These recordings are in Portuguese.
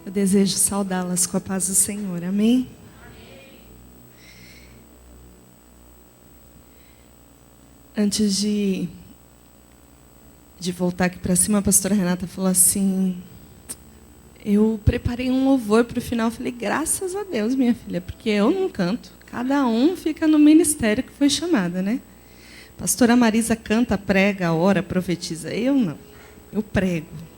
Eu desejo saudá-las com a paz do Senhor. Amém? Antes de voltar aqui para cima, a pastora Renata falou assim: eu preparei um louvor para o final. Eu falei, graças a Deus, minha filha, porque eu não canto. Cada um fica no ministério que foi chamada, né? Pastora Marisa canta, prega, ora, profetiza. Eu não. Eu prego.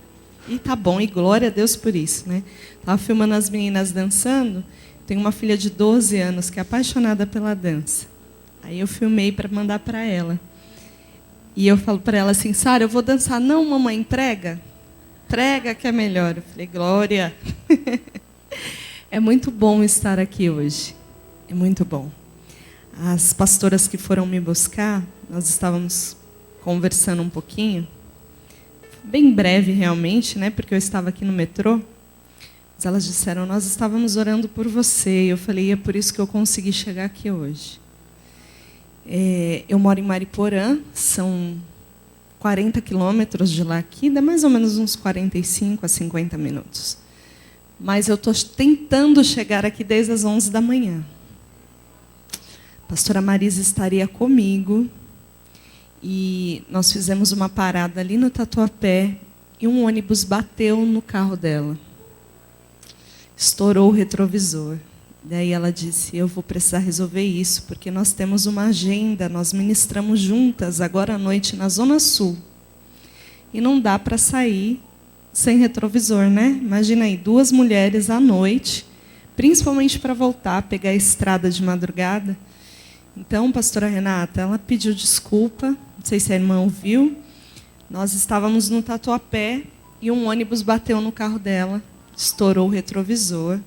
E tá bom, e glória a Deus por isso, né? Estava filmando as meninas dançando. Tenho uma filha de 12 anos que é apaixonada pela dança. Aí eu filmei para mandar para ela. E eu falo para ela assim, Sara, eu vou dançar. Não, mamãe, prega. Prega que é melhor. Eu falei, glória. É muito bom estar aqui hoje. É muito bom. As pastoras que foram me buscar, nós estávamos conversando um pouquinho. Bem breve, realmente, né? Porque eu estava aqui no metrô. Mas elas disseram, nós estávamos orando por você. E eu falei, é por isso que eu consegui chegar aqui hoje. Eu moro em Mariporã, são 40 quilômetros de lá aqui, dá mais ou menos uns 45 a 50 minutos. Mas eu estou tentando chegar aqui desde as 11 da manhã. A pastora Marisa estaria comigo. E nós fizemos uma parada ali no Tatuapé e um ônibus bateu no carro dela. Estourou o retrovisor. Daí ela disse, eu vou precisar resolver isso, porque nós temos uma agenda, nós ministramos juntas agora à noite na Zona Sul. E não dá para sair sem retrovisor, né? Imagina aí, 2 mulheres à noite, principalmente para voltar, pegar a estrada de madrugada. Então, pastora Renata, ela pediu desculpa, não sei se a irmã ouviu. Nós estávamos no Tatuapé e um ônibus bateu no carro dela, estourou o retrovisor.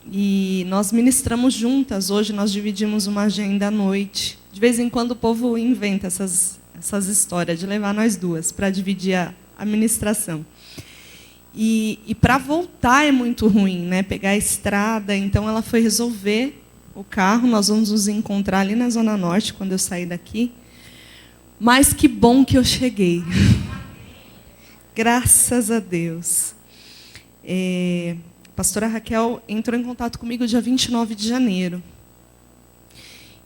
E nós ministramos juntas. Hoje nós dividimos uma agenda à noite. De vez em quando o povo inventa essas histórias de levar nós duas para dividir a ministração. E para voltar é muito ruim, né? Pegar a estrada. Então ela foi resolver o carro. Nós vamos nos encontrar ali na Zona Norte quando eu sair daqui. Mas que bom que eu cheguei. Graças a Deus. A pastora Raquel entrou em contato comigo dia 29 de janeiro.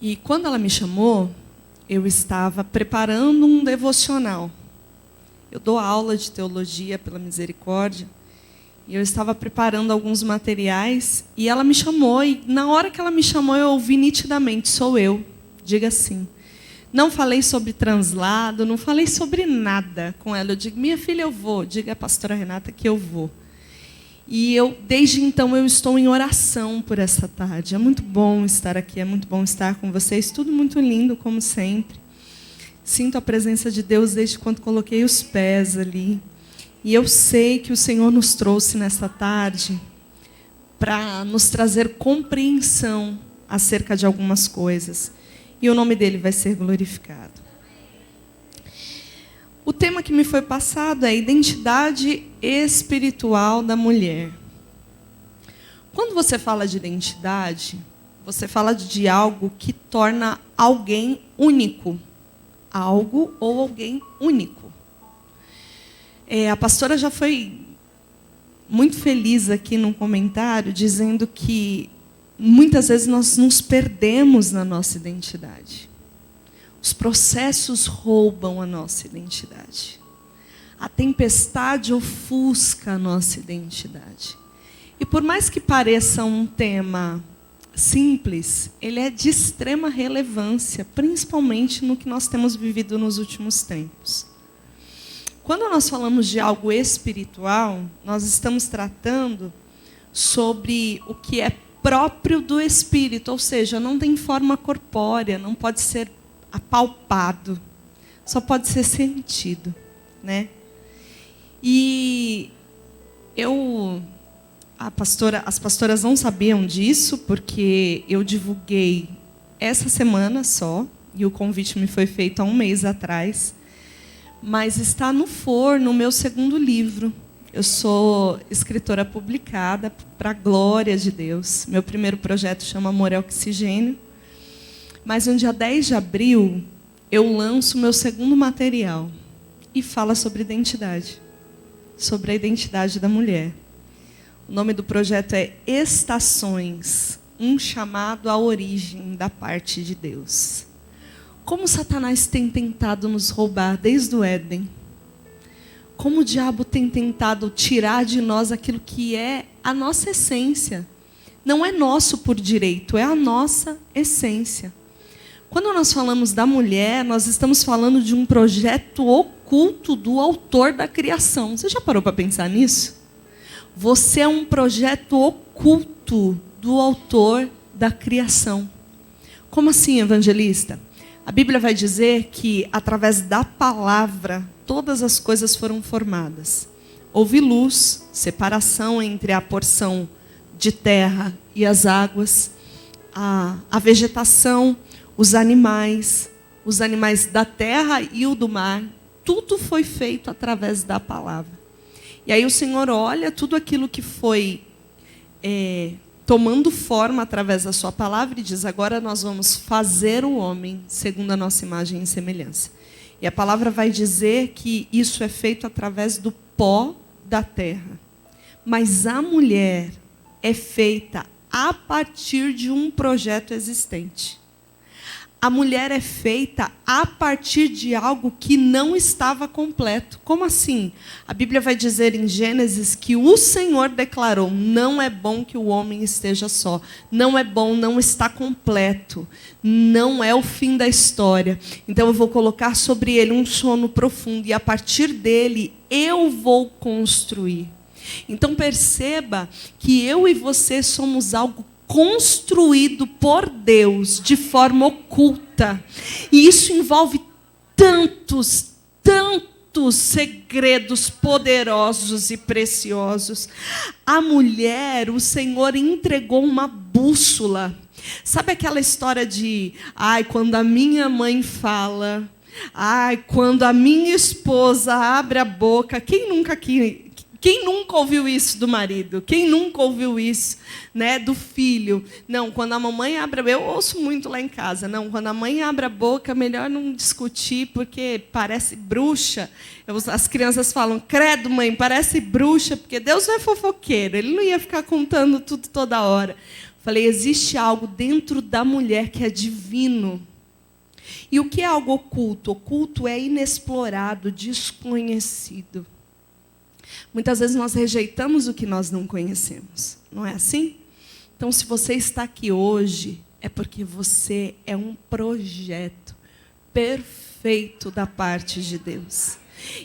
E quando ela me chamou, eu estava preparando um devocional. Eu dou aula de teologia pela misericórdia. E eu estava preparando alguns materiais. E ela me chamou. E na hora que ela me chamou, eu ouvi nitidamente, sou eu. Diga assim. Não falei sobre translado, não falei sobre nada com ela. Eu digo, minha filha, eu vou. Diga à pastora Renata que eu vou. E desde então, eu estou em oração por essa tarde. É muito bom estar aqui, é muito bom estar com vocês. Tudo muito lindo, como sempre. Sinto a presença de Deus desde quando coloquei os pés ali. E eu sei que o Senhor nos trouxe nesta tarde para nos trazer compreensão acerca de algumas coisas. E o nome dele vai ser glorificado. O tema que me foi passado é a identidade espiritual da mulher. Quando você fala de identidade, você fala de algo que torna alguém único. Algo ou alguém único. A pastora já foi muito feliz aqui num comentário, dizendo que muitas vezes nós nos perdemos na nossa identidade. Os processos roubam a nossa identidade. A tempestade ofusca a nossa identidade. E por mais que pareça um tema simples, ele é de extrema relevância, principalmente no que nós temos vivido nos últimos tempos. Quando nós falamos de algo espiritual, nós estamos tratando sobre o que é próprio do espírito, ou seja, não tem forma corpórea, não pode ser apalpado, só pode ser sentido, né? E as pastoras não sabiam disso, porque eu divulguei essa semana só, e o convite me foi feito há 1 mês atrás, mas está no forno o meu 2º livro. Eu sou escritora publicada, para a glória de Deus. Meu primeiro projeto chama Amor é Oxigênio. Mas no dia 10 de abril, eu lanço o meu 2º material. E fala sobre identidade. Sobre a identidade da mulher. O nome do projeto é Estações, um chamado à origem da parte de Deus. Como Satanás tem tentado nos roubar desde o Éden. Como o diabo tem tentado tirar de nós aquilo que é a nossa essência. Não é nosso por direito, é a nossa essência. Quando nós falamos da mulher, nós estamos falando de um projeto oculto do autor da criação. Você já parou para pensar nisso? Você é um projeto oculto do autor da criação. Como assim, evangelista? A Bíblia vai dizer que, através da palavra, todas as coisas foram formadas. Houve luz, separação entre a porção de terra e as águas, a vegetação, os animais da terra e o do mar. Tudo foi feito através da palavra. E aí o Senhor olha tudo aquilo que foi tomando forma através da sua palavra e diz, agora nós vamos fazer o homem segundo a nossa imagem e semelhança. E a palavra vai dizer que isso é feito através do pó da terra. Mas a mulher é feita a partir de um projeto existente. A mulher é feita a partir de algo que não estava completo. Como assim? A Bíblia vai dizer em Gênesis que o Senhor declarou, não é bom que o homem esteja só. Não é bom, não está completo. Não é o fim da história. Então eu vou colocar sobre ele um sono profundo e a partir dele eu vou construir. Então perceba que eu e você somos algo construído por Deus de forma oculta. E isso envolve tantos segredos poderosos e preciosos. A mulher, o Senhor entregou uma bússola. Sabe aquela história de, quando a minha mãe fala, quando a minha esposa abre a boca, quem nunca ouviu isso do marido? Quem nunca ouviu isso, né, do filho? Não, quando a mamãe abre a boca, eu ouço muito lá em casa. Não, quando a mãe abre a boca, melhor não discutir, porque parece bruxa. As crianças falam, credo, mãe, parece bruxa, porque Deus não é fofoqueiro, ele não ia ficar contando tudo toda hora. Falei, existe algo dentro da mulher que é divino. E o que é algo oculto? Oculto é inexplorado, desconhecido. Muitas vezes nós rejeitamos o que nós não conhecemos. Não é assim? Então, se você está aqui hoje, é porque você é um projeto perfeito da parte de Deus.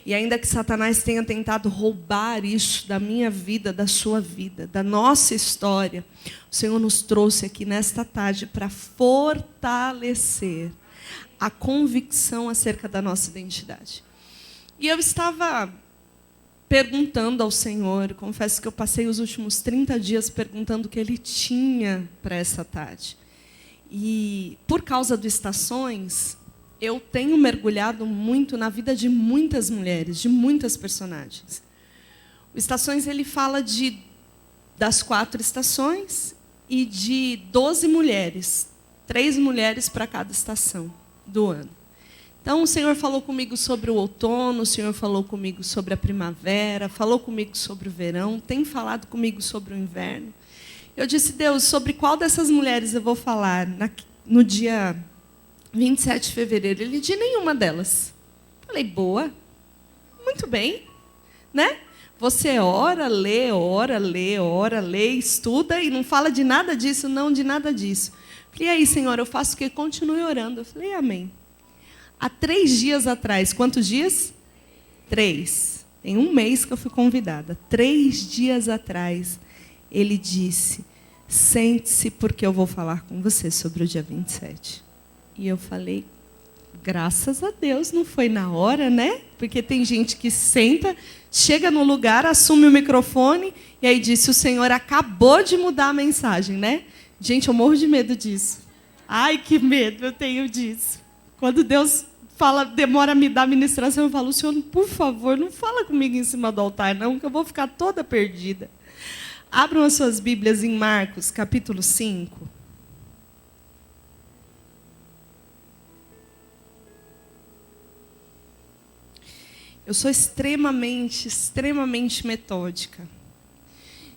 E ainda que Satanás tenha tentado roubar isso da minha vida, da sua vida, da nossa história, o Senhor nos trouxe aqui nesta tarde para fortalecer a convicção acerca da nossa identidade. E eu estava perguntando ao Senhor, confesso que eu passei os últimos 30 dias perguntando o que Ele tinha para essa tarde. E, por causa do Estações, eu tenho mergulhado muito na vida de muitas mulheres, de muitas personagens. O Estações, ele fala das 4 estações e de 12 mulheres, 3 mulheres para cada estação do ano. Então, o Senhor falou comigo sobre o outono, o Senhor falou comigo sobre a primavera, falou comigo sobre o verão, tem falado comigo sobre o inverno. Eu disse, Deus, sobre qual dessas mulheres eu vou falar no dia 27 de fevereiro? Ele disse, nenhuma delas. Falei, boa, muito bem, né? Você ora, lê, estuda e não fala de nada disso, não de nada disso. Falei, e aí, Senhor, eu faço o quê? Continue orando. Eu falei, amém. Há 3 dias atrás, quantos dias? 3. Tem 1 mês que eu fui convidada. 3 dias atrás, ele disse, sente-se porque eu vou falar com você sobre o dia 27. E eu falei, graças a Deus, não foi na hora, né? Porque tem gente que senta, chega no lugar, assume o microfone, e aí disse, o Senhor acabou de mudar a mensagem, né? Gente, eu morro de medo disso. Ai, que medo eu tenho disso. Quando Deus demora a me dar a ministração, eu falo, Senhor, por favor, não fala comigo em cima do altar, não, que eu vou ficar toda perdida. Abram as suas Bíblias em Marcos, capítulo 5. Eu sou extremamente metódica.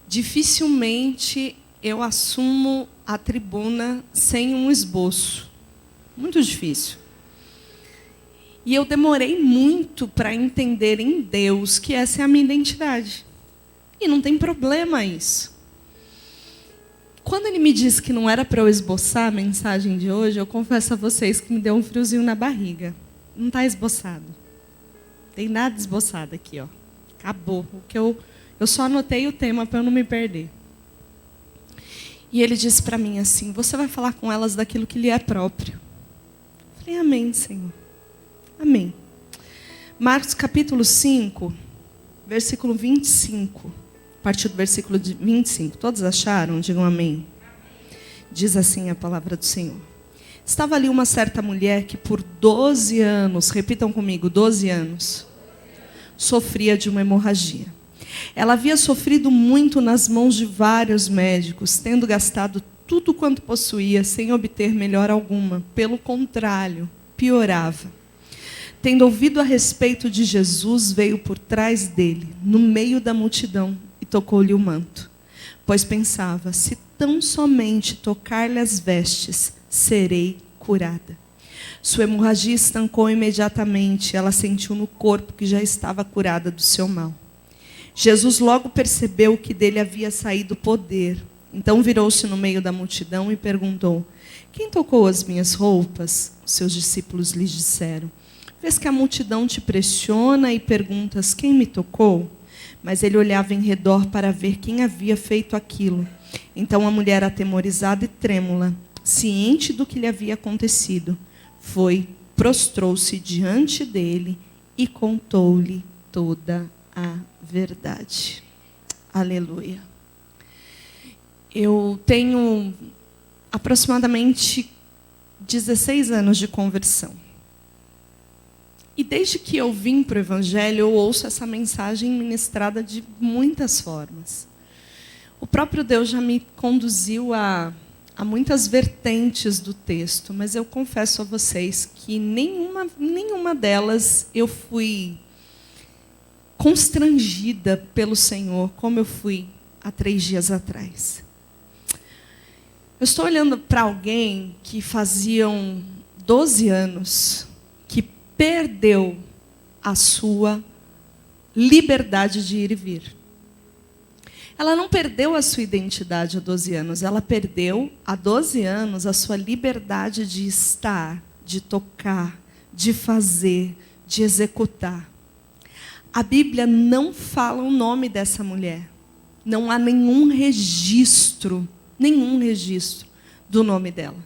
dificilmente eu assumo a tribuna sem um esboço. Muito difícil. E eu demorei muito para entender em Deus que essa é a minha identidade. E não tem problema isso. Quando ele me disse que não era para eu esboçar a mensagem de hoje, eu confesso a vocês que me deu um friozinho na barriga. Não está esboçado. Não tem nada esboçado aqui, ó. Acabou. O que eu só anotei o tema para eu não me perder. E ele disse para mim assim: você vai falar com elas daquilo que lhe é próprio. Eu falei: amém, Senhor. Amém. Marcos capítulo 5, versículo 25. A partir do versículo 25. Todos acharam? Digam amém. Diz assim a palavra do Senhor. Estava ali uma certa mulher que por 12 anos, repitam comigo, 12 anos, sofria de uma hemorragia. Ela havia sofrido muito nas mãos de vários médicos, tendo gastado tudo quanto possuía, sem obter melhora alguma. Pelo contrário, piorava. Tendo ouvido a respeito de Jesus, veio por trás dele, no meio da multidão, e tocou-lhe o manto. Pois pensava: se tão somente tocar-lhe as vestes, serei curada. Sua hemorragia estancou imediatamente. Ela sentiu no corpo que já estava curada do seu mal. Jesus logo percebeu que dele havia saído poder. Então virou-se no meio da multidão e perguntou: quem tocou as minhas roupas? Os seus discípulos lhe disseram: vês que a multidão te pressiona e perguntas: quem me tocou? Mas ele olhava em redor para ver quem havia feito aquilo. Então a mulher, atemorizada e trêmula, ciente do que lhe havia acontecido, prostrou-se diante dele e contou-lhe toda a verdade. Aleluia. Eu tenho aproximadamente 16 anos de conversão. E desde que eu vim para o Evangelho, eu ouço essa mensagem ministrada de muitas formas. O próprio Deus já me conduziu a muitas vertentes do texto, mas eu confesso a vocês que nenhuma delas eu fui constrangida pelo Senhor, como eu fui há 3 dias atrás. Eu estou olhando para alguém que faziam 12 anos que perdeu a sua liberdade de ir e vir. Ela não perdeu a sua identidade há 12 anos, ela perdeu há 12 anos a sua liberdade de estar, de tocar, de fazer, de executar. A Bíblia não fala o nome dessa mulher. Não há nenhum registro do nome dela.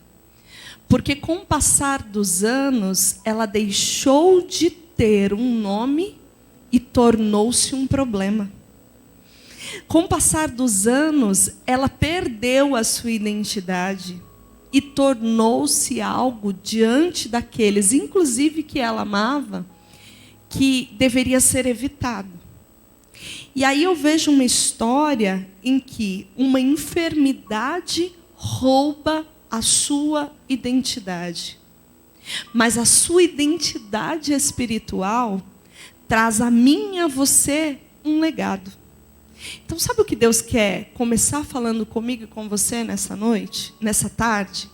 Porque com o passar dos anos, ela deixou de ter um nome e tornou-se um problema. Com o passar dos anos, ela perdeu a sua identidade e tornou-se algo diante daqueles, inclusive que ela amava, que deveria ser evitado. E aí eu vejo uma história em que uma enfermidade rouba a sua identidade. Mas a sua identidade espiritual traz a mim e a você um legado. Então, sabe o que Deus quer começar falando comigo e com você nessa noite, nessa tarde?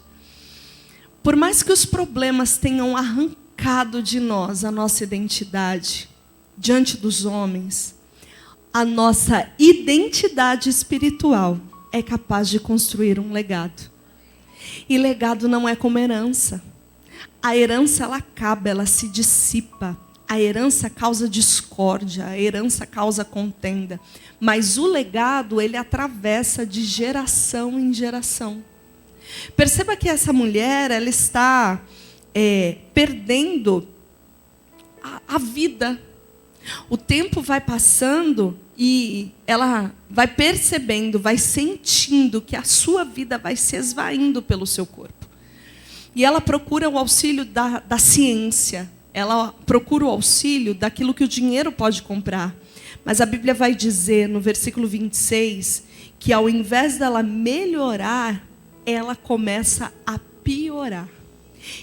Por mais que os problemas tenham arrancado de nós a nossa identidade diante dos homens, a nossa identidade espiritual é capaz de construir um legado. E legado não é como herança. A herança, ela acaba, ela se dissipa. A herança causa discórdia, a herança causa contenda. Mas o legado, ele atravessa de geração em geração. Perceba que essa mulher, ela está perdendo a vida. O tempo vai passando e ela vai percebendo, vai sentindo que a sua vida vai se esvaindo pelo seu corpo. E ela procura o auxílio da ciência. Ela procura o auxílio daquilo que o dinheiro pode comprar. Mas a Bíblia vai dizer, no versículo 26, que ao invés dela melhorar, ela começa a piorar.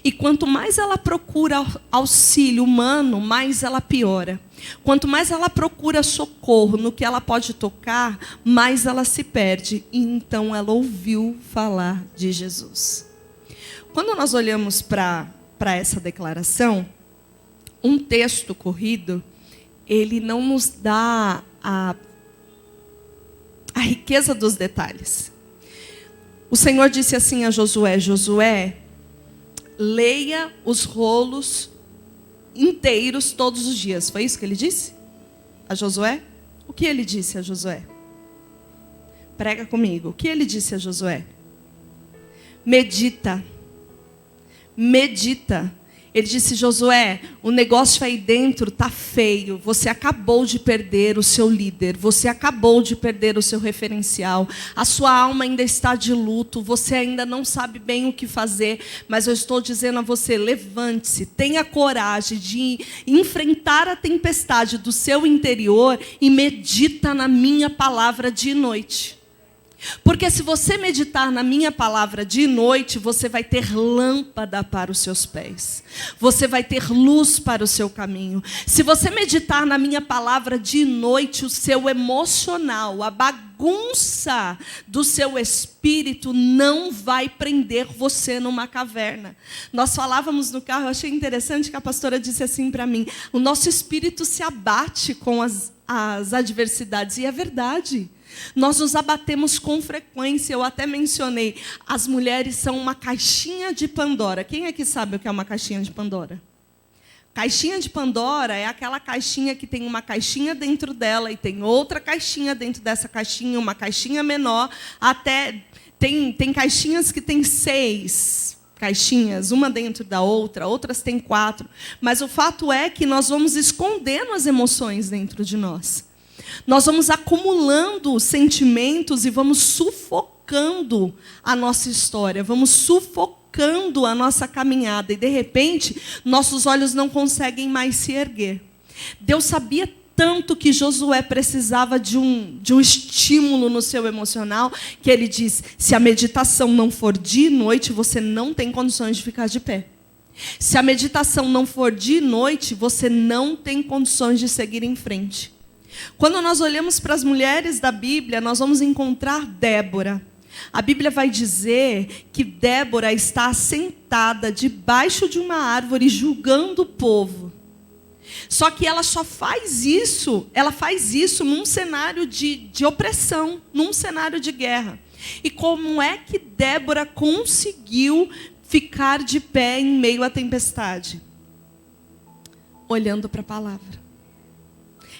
E quanto mais ela procura auxílio humano, mais ela piora. Quanto mais ela procura socorro no que ela pode tocar, mais ela se perde. E então ela ouviu falar de Jesus. Quando nós olhamos para essa declaração, um texto corrido, ele não nos dá a riqueza dos detalhes. O Senhor disse assim a Josué: Josué, leia os rolos inteiros todos os dias. Foi isso que ele disse a Josué? O que ele disse a Josué? Prega comigo. O que ele disse a Josué? Medita. Medita. Ele disse: Josué, o negócio aí dentro está feio. Você acabou de perder o seu líder. Você acabou de perder o seu referencial. A sua alma ainda está de luto. Você ainda não sabe bem o que fazer. Mas eu estou dizendo a você: levante-se. Tenha coragem de enfrentar a tempestade do seu interior e medita na minha palavra de noite. Porque se você meditar na minha palavra de noite, você vai ter lâmpada para os seus pés. Você vai ter luz para o seu caminho. Se você meditar na minha palavra de noite, o seu emocional, a bagunça do seu espírito não vai prender você numa caverna. Nós falávamos no carro, eu achei interessante que a pastora disse assim para mim: o nosso espírito se abate com as adversidades. E é verdade. Nós nos abatemos com frequência. Eu até mencionei, as mulheres são uma caixinha de Pandora. Quem aqui sabe o que é uma caixinha de Pandora? Caixinha de Pandora é aquela caixinha que tem uma caixinha dentro dela e tem outra caixinha dentro dessa caixinha, uma caixinha menor, até tem caixinhas que tem 6 caixinhas, uma dentro da outra, outras têm 4. Mas o fato é que nós vamos escondendo as emoções dentro de nós. Nós vamos acumulando sentimentos e vamos sufocando a nossa história, vamos sufocando a nossa caminhada. E, de repente, nossos olhos não conseguem mais se erguer. Deus sabia tanto que Josué precisava de um estímulo no seu emocional, que ele diz: se a meditação não for de noite, você não tem condições de ficar de pé. Se a meditação não for de noite, você não tem condições de seguir em frente. Quando nós olhamos para as mulheres da Bíblia, nós vamos encontrar Débora. A Bíblia vai dizer que Débora está assentada debaixo de uma árvore julgando o povo. Só que ela só faz isso, num cenário de opressão, num cenário de guerra. E como é que Débora conseguiu ficar de pé em meio à tempestade? Olhando para a palavra.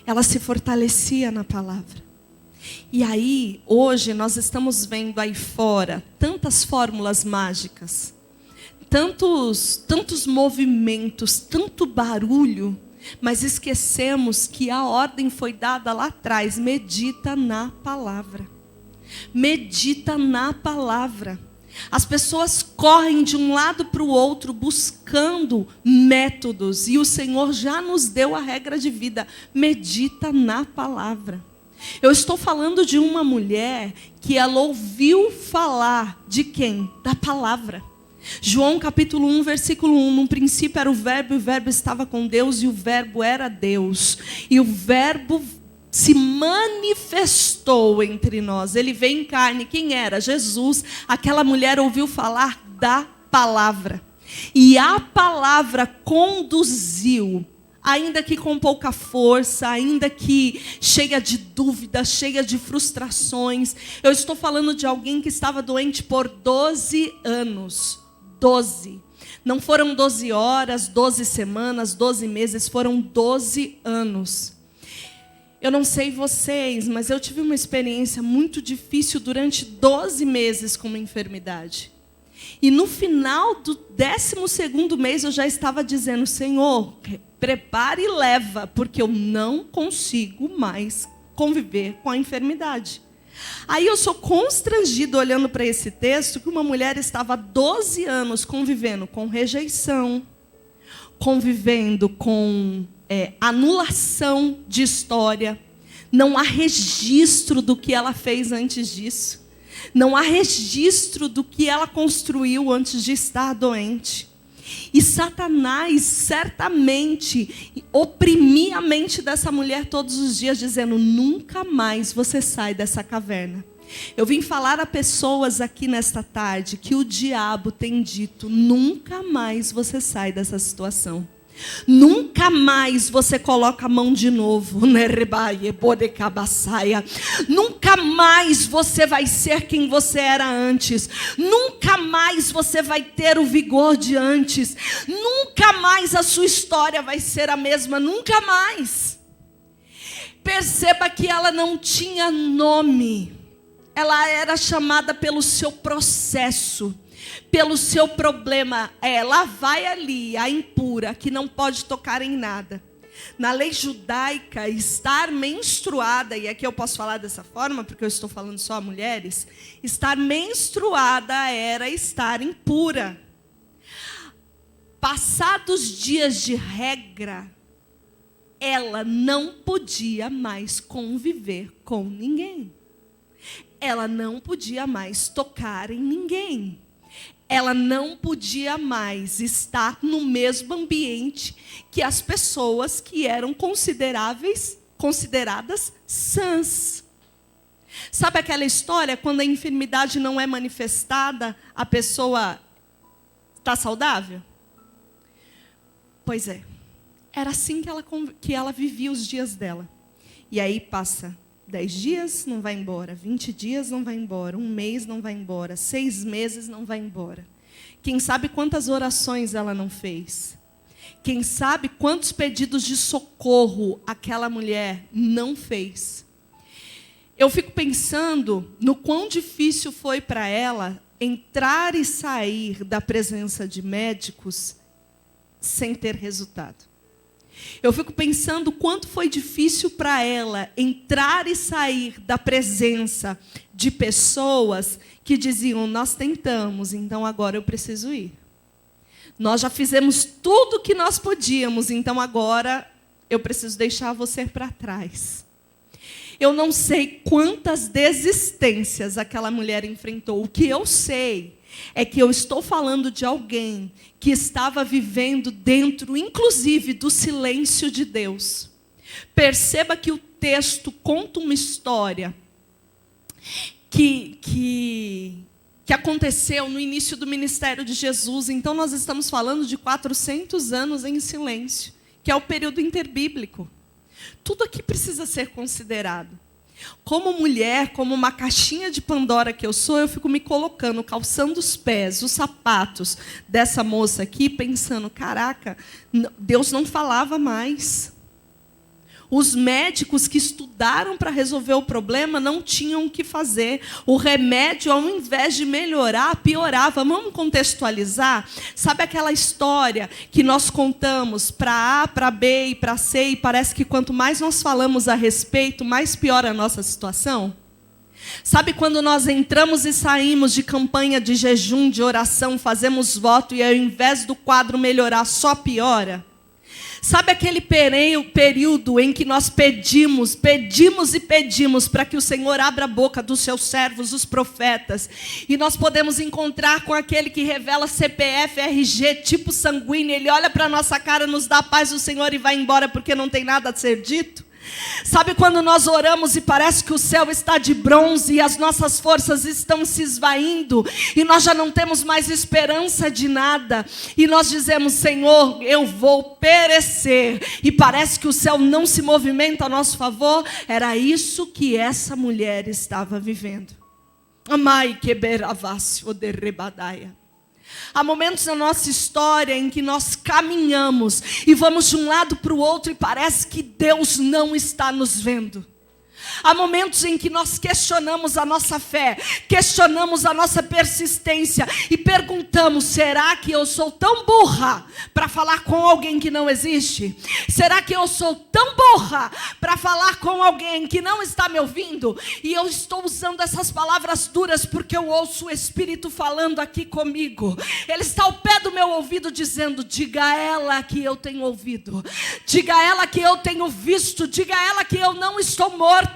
Ela se fortalecia na palavra. E aí, hoje, nós estamos vendo aí fora tantas fórmulas mágicas, tantos movimentos, tanto barulho, mas esquecemos que a ordem foi dada lá atrás: medita na palavra. Medita na palavra. As pessoas correm de um lado para o outro buscando métodos. E o Senhor já nos deu a regra de vida: medita na palavra. Eu estou falando de uma mulher que ela ouviu falar de quem? Da palavra. João capítulo 1, versículo 1. No princípio era o verbo, e o verbo estava com Deus, e o verbo era Deus. E o verbo se manifestou entre nós. Ele veio em carne. Quem era? Jesus. Aquela mulher ouviu falar da palavra. E a palavra conduziu, ainda que com pouca força, ainda que cheia de dúvidas, cheia de frustrações. Eu estou falando de alguém que estava doente por 12 anos. 12. Não foram 12 horas, 12 semanas, 12 meses, foram 12 anos. Eu não sei vocês, mas eu tive uma experiência muito difícil durante 12 meses com uma enfermidade. E no final do 12º mês eu já estava dizendo: Senhor, prepara e leva, porque eu não consigo mais conviver com a enfermidade. Aí eu sou constrangido olhando para esse texto, que uma mulher estava há 12 anos convivendo com rejeição, convivendo com anulação de história. Não há registro do que ela fez antes disso. Não há registro do que ela construiu antes de estar doente. E Satanás certamente oprimia a mente dessa mulher todos os dias, dizendo: nunca mais você sai dessa caverna. Eu vim falar a pessoas aqui nesta tarde que o diabo tem dito: nunca mais você sai dessa situação. Nunca mais você coloca a mão de novo. Nunca mais você vai ser quem você era antes. Nunca mais você vai ter o vigor de antes. Nunca mais a sua história vai ser a mesma. Nunca mais. Perceba que ela não tinha nome. Ela era chamada pelo seu processo, pelo seu problema. Ela vai ali, a impura, que não pode tocar em nada. Na lei judaica, estar menstruada, e aqui eu posso falar dessa forma, porque eu estou falando só a mulheres, estar menstruada era estar impura. Passados dias de regra, ela não podia mais conviver com ninguém. Ela não podia mais tocar em ninguém. Ela não podia mais estar no mesmo ambiente que as pessoas que eram consideradas sãs. Sabe aquela história, quando a enfermidade não é manifestada, a pessoa está saudável? Pois é, era assim que ela vivia os dias dela. E aí passa 10 dias, não vai embora. 20 dias, não vai embora. 1 mês, não vai embora. 6 meses, não vai embora. Quem sabe quantas orações ela não fez? Quem sabe quantos pedidos de socorro aquela mulher não fez? Eu fico pensando no quão difícil foi para ela entrar e sair da presença de médicos sem ter resultado. Eu fico pensando quanto foi difícil para ela entrar e sair da presença de pessoas que diziam: nós tentamos, então agora eu preciso ir. Nós já fizemos tudo o que nós podíamos, então agora eu preciso deixar você para trás. Eu não sei quantas desistências aquela mulher enfrentou. O que eu sei é que eu estou falando de alguém que estava vivendo dentro, inclusive, do silêncio de Deus. Perceba que o texto conta uma história que aconteceu no início do ministério de Jesus. Então, nós estamos falando de 400 anos em silêncio, que é o período interbíblico. Tudo aqui precisa ser considerado. Como mulher, como uma caixinha de Pandora que eu sou, eu fico me colocando, calçando os pés, os sapatos dessa moça aqui, pensando: caraca, Deus não falava mais. Os médicos que estudaram para resolver o problema não tinham o que fazer. O remédio, ao invés de melhorar, piorava. Vamos contextualizar? Sabe aquela história que nós contamos para A, para B e para C, e parece que quanto mais nós falamos a respeito, mais piora a nossa situação? Sabe quando nós entramos e saímos de campanha de jejum, de oração, fazemos voto e ao invés do quadro melhorar, só piora? Sabe aquele período em que nós pedimos e pedimos para que o Senhor abra a boca dos seus servos, os profetas, e nós podemos encontrar com aquele que revela CPF, RG, tipo sanguíneo, ele olha para a nossa cara, nos dá a paz do Senhor e vai embora porque não tem nada a ser dito? Sabe quando nós oramos e parece que o céu está de bronze e as nossas forças estão se esvaindo e nós já não temos mais esperança de nada e nós dizemos: Senhor, eu vou perecer, e parece que o céu não se movimenta a nosso favor? Era isso que essa mulher estava vivendo. Amai que beravassi o derrebadaia. Há momentos na nossa história em que nós caminhamos e vamos de um lado para o outro e parece que Deus não está nos vendo. Há momentos em que nós questionamos a nossa fé, questionamos a nossa persistência e perguntamos: será que eu sou tão burra para falar com alguém que não existe? Será que eu sou tão burra para falar com alguém que não está me ouvindo? E eu estou usando essas palavras duras porque eu ouço o Espírito falando aqui comigo. Ele está ao pé do meu ouvido dizendo: diga a ela que eu tenho ouvido, diga a ela que eu tenho visto, diga a ela que eu não estou morto.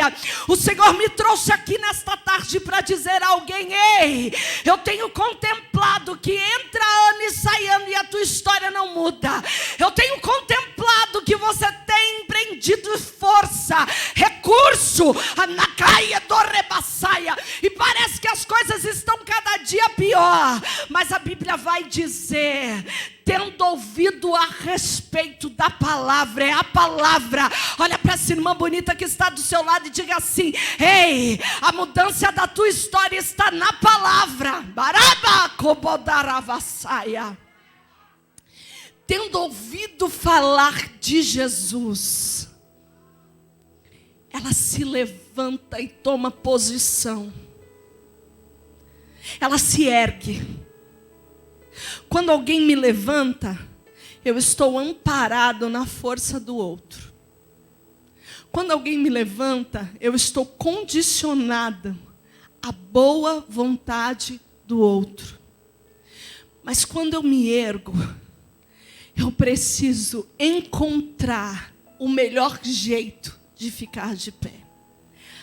alto. O Senhor me trouxe aqui nesta tarde para dizer a alguém: ei, eu tenho contemplado que entra ano e sai ano e a tua história não muda. Eu tenho contemplado que você tem empreendido força, recurso, na caia do rebaçaia, e parece que as coisas estão cada dia pior, mas a Bíblia vai dizer: tendo ouvido a respeito da palavra, é a palavra. Olha para essa irmã bonita que está do seu lado e diga assim: ei, a mudança da tua história está na palavra. Tendo ouvido falar de Jesus, ela se levanta e toma posição. Ela se ergue. Quando alguém me levanta, eu estou amparado na força do outro. Quando alguém me levanta, eu estou condicionado à boa vontade do outro. Mas quando eu me ergo, eu preciso encontrar o melhor jeito de ficar de pé.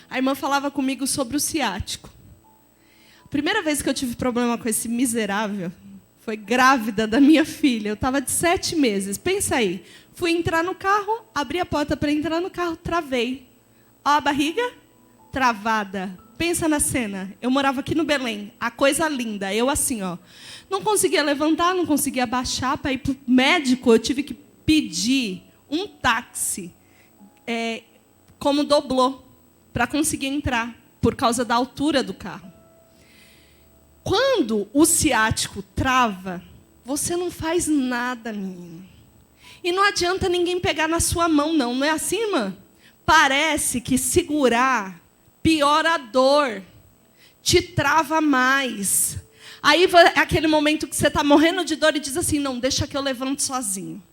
A irmã falava comigo sobre o ciático. A primeira vez que eu tive problema com esse miserável foi grávida da minha filha. Eu estava de 7 meses. Pensa aí. Fui entrar no carro, abri a porta para entrar no carro, travei. Ó a barriga, travada. Pensa na cena. Eu morava aqui no Belém. A coisa linda. Eu assim, ó. Não conseguia levantar, não conseguia baixar. Para ir para o médico, eu tive que pedir um táxi, como doblô, para conseguir entrar, por causa da altura do carro. Quando o ciático trava, você não faz nada, menino. E não adianta ninguém pegar na sua mão, não. Não é assim, irmã? Parece que segurar piora a dor, te trava mais. Aí é aquele momento que você está morrendo de dor e diz assim: não, deixa que eu levanto sozinho.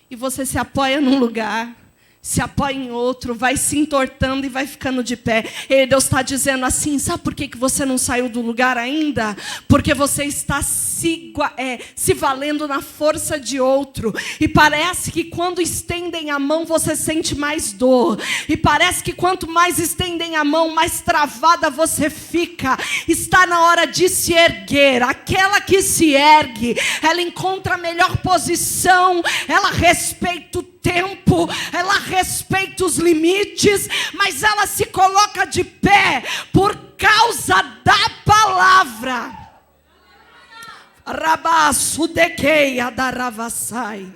E você se apoia num lugar, se apoia em outro, vai se entortando e vai ficando de pé. E Deus está dizendo assim: sabe por que você não saiu do lugar ainda? Porque você está se valendo na força de outro. E parece que quando estendem a mão, você sente mais dor. E parece que quanto mais estendem a mão, mais travada você fica. Está na hora de se erguer. Aquela que se ergue, ela encontra a melhor posição, ela respeita o tempo, ela respeita os limites, mas ela se coloca de pé por causa da palavra. Rabaço de queia da ravassai.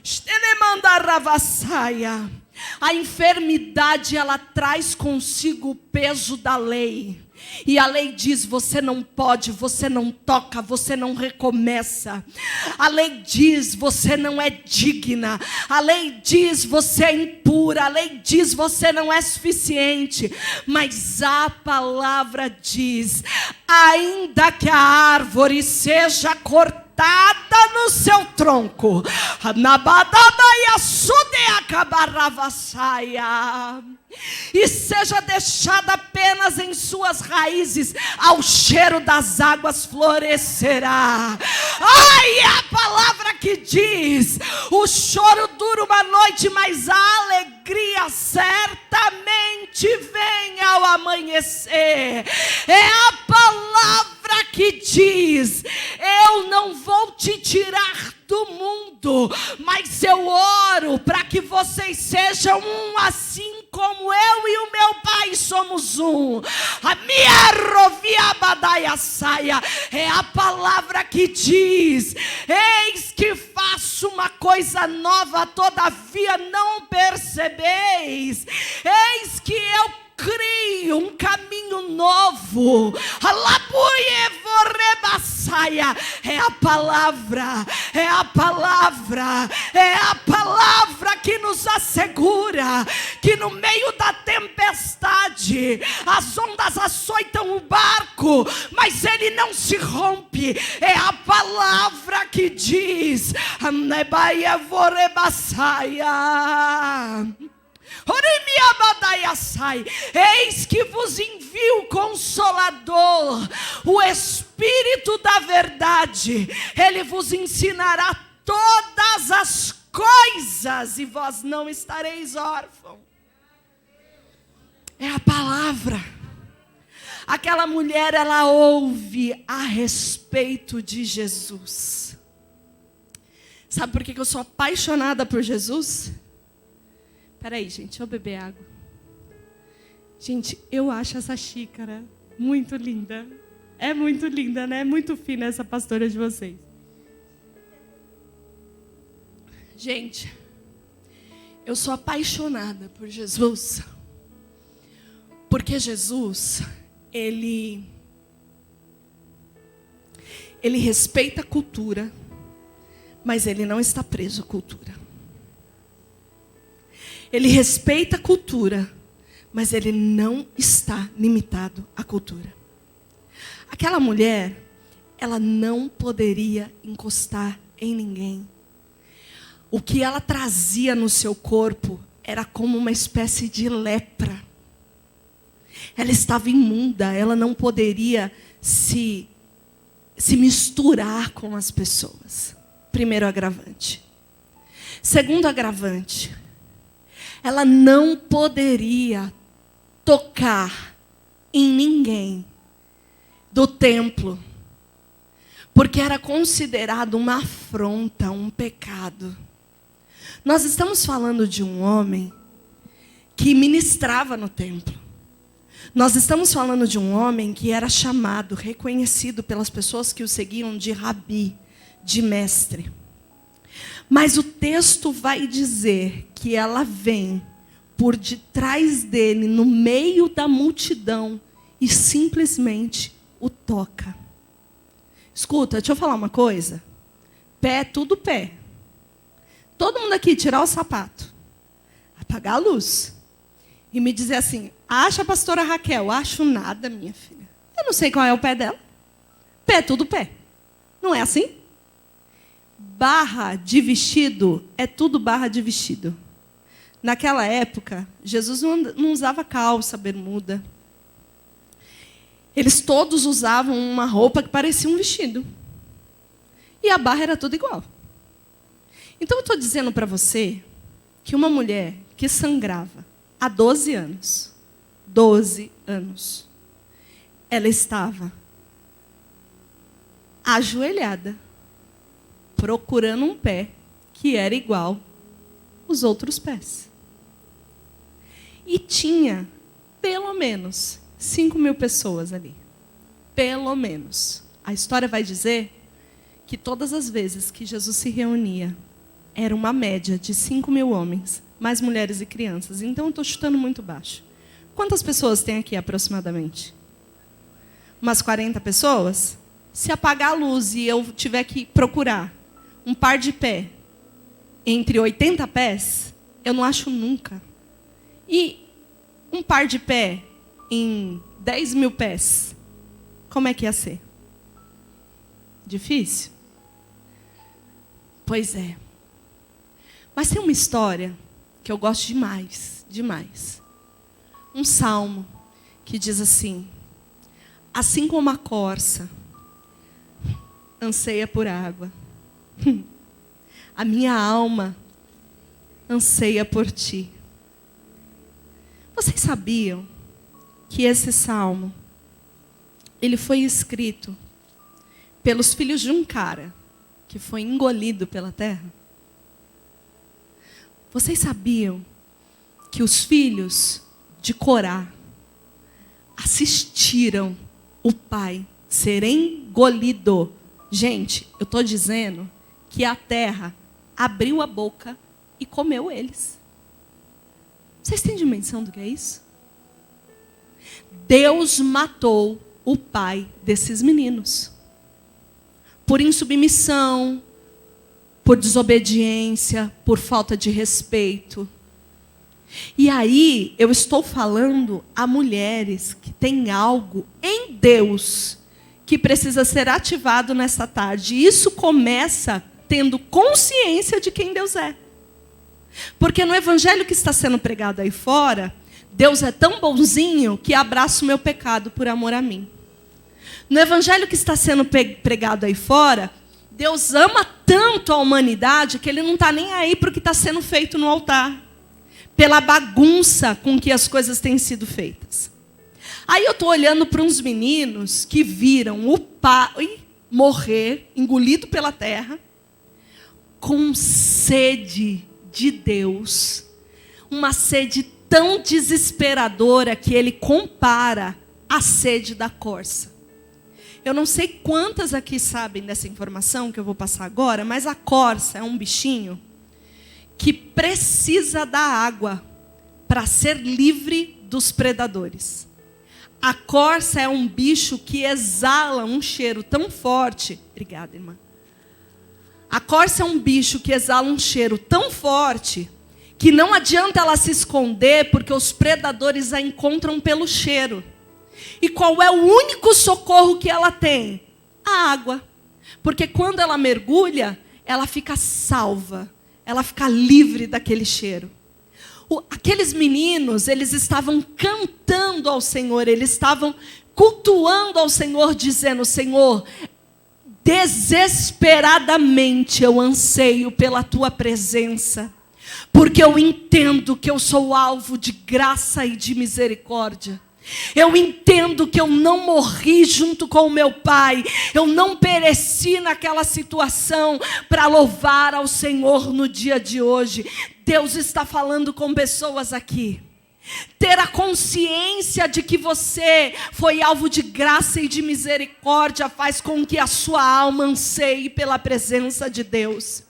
Estelemanda ravassaia. A enfermidade, ela traz consigo o peso da lei. E a lei diz: você não pode, você não toca, você não recomeça. A lei diz: você não é digna. A lei diz: você é impura. A lei diz: você não é suficiente. Mas a palavra diz: ainda que a árvore seja cortada no seu tronco, e seja deixada apenas em suas raízes, ao cheiro das águas florescerá. Ai, é a palavra que diz: o choro dura uma noite, mas a alegria certamente vem ao amanhecer. É a palavra que diz: eu não vou te tirar do mundo, mas eu oro para que vocês sejam um, assim como eu e o meu Pai somos um. A minha roviabadaia saia. É a palavra que diz: eis que faço uma coisa nova, todavia não percebeis. Eis que eu crio um caminho novo. É a palavra, é a palavra, é a palavra que nos assegura que no meio da tempestade as ondas açoitam o barco, mas ele não se rompe. É a palavra que diz: eis que vos envio o Consolador, o Espírito da verdade. Ele vos ensinará todas as coisas e vós não estareis órfãos. É a palavra. Aquela mulher, ela ouve a respeito de Jesus. Sabe por que eu sou apaixonada por Jesus? Espera aí, gente, deixa eu beber água. Gente, eu acho essa xícara muito linda. É muito linda, né? É muito fina essa pastora de vocês. Gente, eu sou apaixonada por Jesus. Porque Jesus, ele respeita a cultura, mas ele não está preso à cultura. Ele respeita a cultura, mas ele não está limitado à cultura. Aquela mulher, ela não poderia encostar em ninguém. O que ela trazia no seu corpo era como uma espécie de lepra. Ela estava imunda, ela não poderia se misturar com as pessoas. Primeiro agravante. Segundo agravante, ela não poderia tocar em ninguém do templo, porque era considerado uma afronta, um pecado. Nós estamos falando de um homem que ministrava no templo. Nós estamos falando de um homem que era chamado, reconhecido pelas pessoas que o seguiam de rabi, de mestre. Mas o texto vai dizer que ela vem por detrás dele, no meio da multidão, e simplesmente o toca. Escuta, deixa eu falar uma coisa. Pé, tudo pé. Todo mundo aqui tirar o sapato, apagar a luz e me dizer assim: acha a pastora Raquel? Acho nada, minha filha. Eu não sei qual é o pé dela. Pé, tudo pé. Não é assim? Barra de vestido é tudo barra de vestido. Naquela época, Jesus não usava calça, bermuda. Eles todos usavam uma roupa que parecia um vestido. E a barra era tudo igual. Então eu estou dizendo para você que uma mulher que sangrava há 12 anos, ela estava ajoelhada, procurando um pé que era igual aos outros pés. E tinha, pelo menos, 5.000 pessoas ali. Pelo menos. A história vai dizer que todas as vezes que Jesus se reunia, era uma média de 5.000 homens, mais mulheres e crianças. Então, eu estou chutando muito baixo. Quantas pessoas tem aqui, aproximadamente? Umas 40 pessoas? Se apagar a luz e eu tiver que procurar um par de pé entre 80 pés, eu não acho nunca. E um par de pé em 10.000 pés, como é que ia ser? Difícil? Pois é. Mas tem uma história que eu gosto demais, demais. Um salmo que diz assim: assim como a corça anseia por água, a minha alma anseia por ti. Vocês sabiam que esse salmo, ele foi escrito pelos filhos de um cara que foi engolido pela terra? Vocês sabiam que os filhos de Corá assistiram o pai ser engolido? Gente, eu estou dizendo que a terra abriu a boca e comeu eles. Vocês têm dimensão do que é isso? Deus matou o pai desses meninos. Por insubmissão, por desobediência, por falta de respeito. E aí, eu estou falando a mulheres que têm algo em Deus que precisa ser ativado nessa tarde. E isso começa tendo consciência de quem Deus é. Porque no evangelho que está sendo pregado aí fora, Deus é tão bonzinho que abraça o meu pecado por amor a mim. No evangelho que está sendo pregado aí fora, Deus ama tanto a humanidade que ele não está nem aí para o que está sendo feito no altar. Pela bagunça com que as coisas têm sido feitas. Aí eu estou olhando para uns meninos que viram o pai morrer, engolido pela terra, com sede de Deus. Uma sede tão desesperadora que ele compara a sede da corça. Eu não sei quantas aqui sabem dessa informação que eu vou passar agora, mas a corça é um bichinho que precisa da água para ser livre dos predadores. A corça é um bicho que exala um cheiro tão forte. Obrigada, irmã. A corça é um bicho que exala um cheiro tão forte que não adianta ela se esconder porque os predadores a encontram pelo cheiro. E qual é o único socorro que ela tem? A água. Porque quando ela mergulha, ela fica salva. Ela fica livre daquele cheiro. Aqueles meninos, eles estavam cantando ao Senhor, eles estavam cultuando ao Senhor, dizendo: Senhor, desesperadamente eu anseio pela tua presença, porque eu entendo que eu sou alvo de graça e de misericórdia. Eu entendo que eu não morri junto com o meu pai, eu não pereci naquela situação para louvar ao Senhor no dia de hoje. Deus está falando com pessoas aqui. Ter a consciência de que você foi alvo de graça e de misericórdia faz com que a sua alma anseie pela presença de Deus.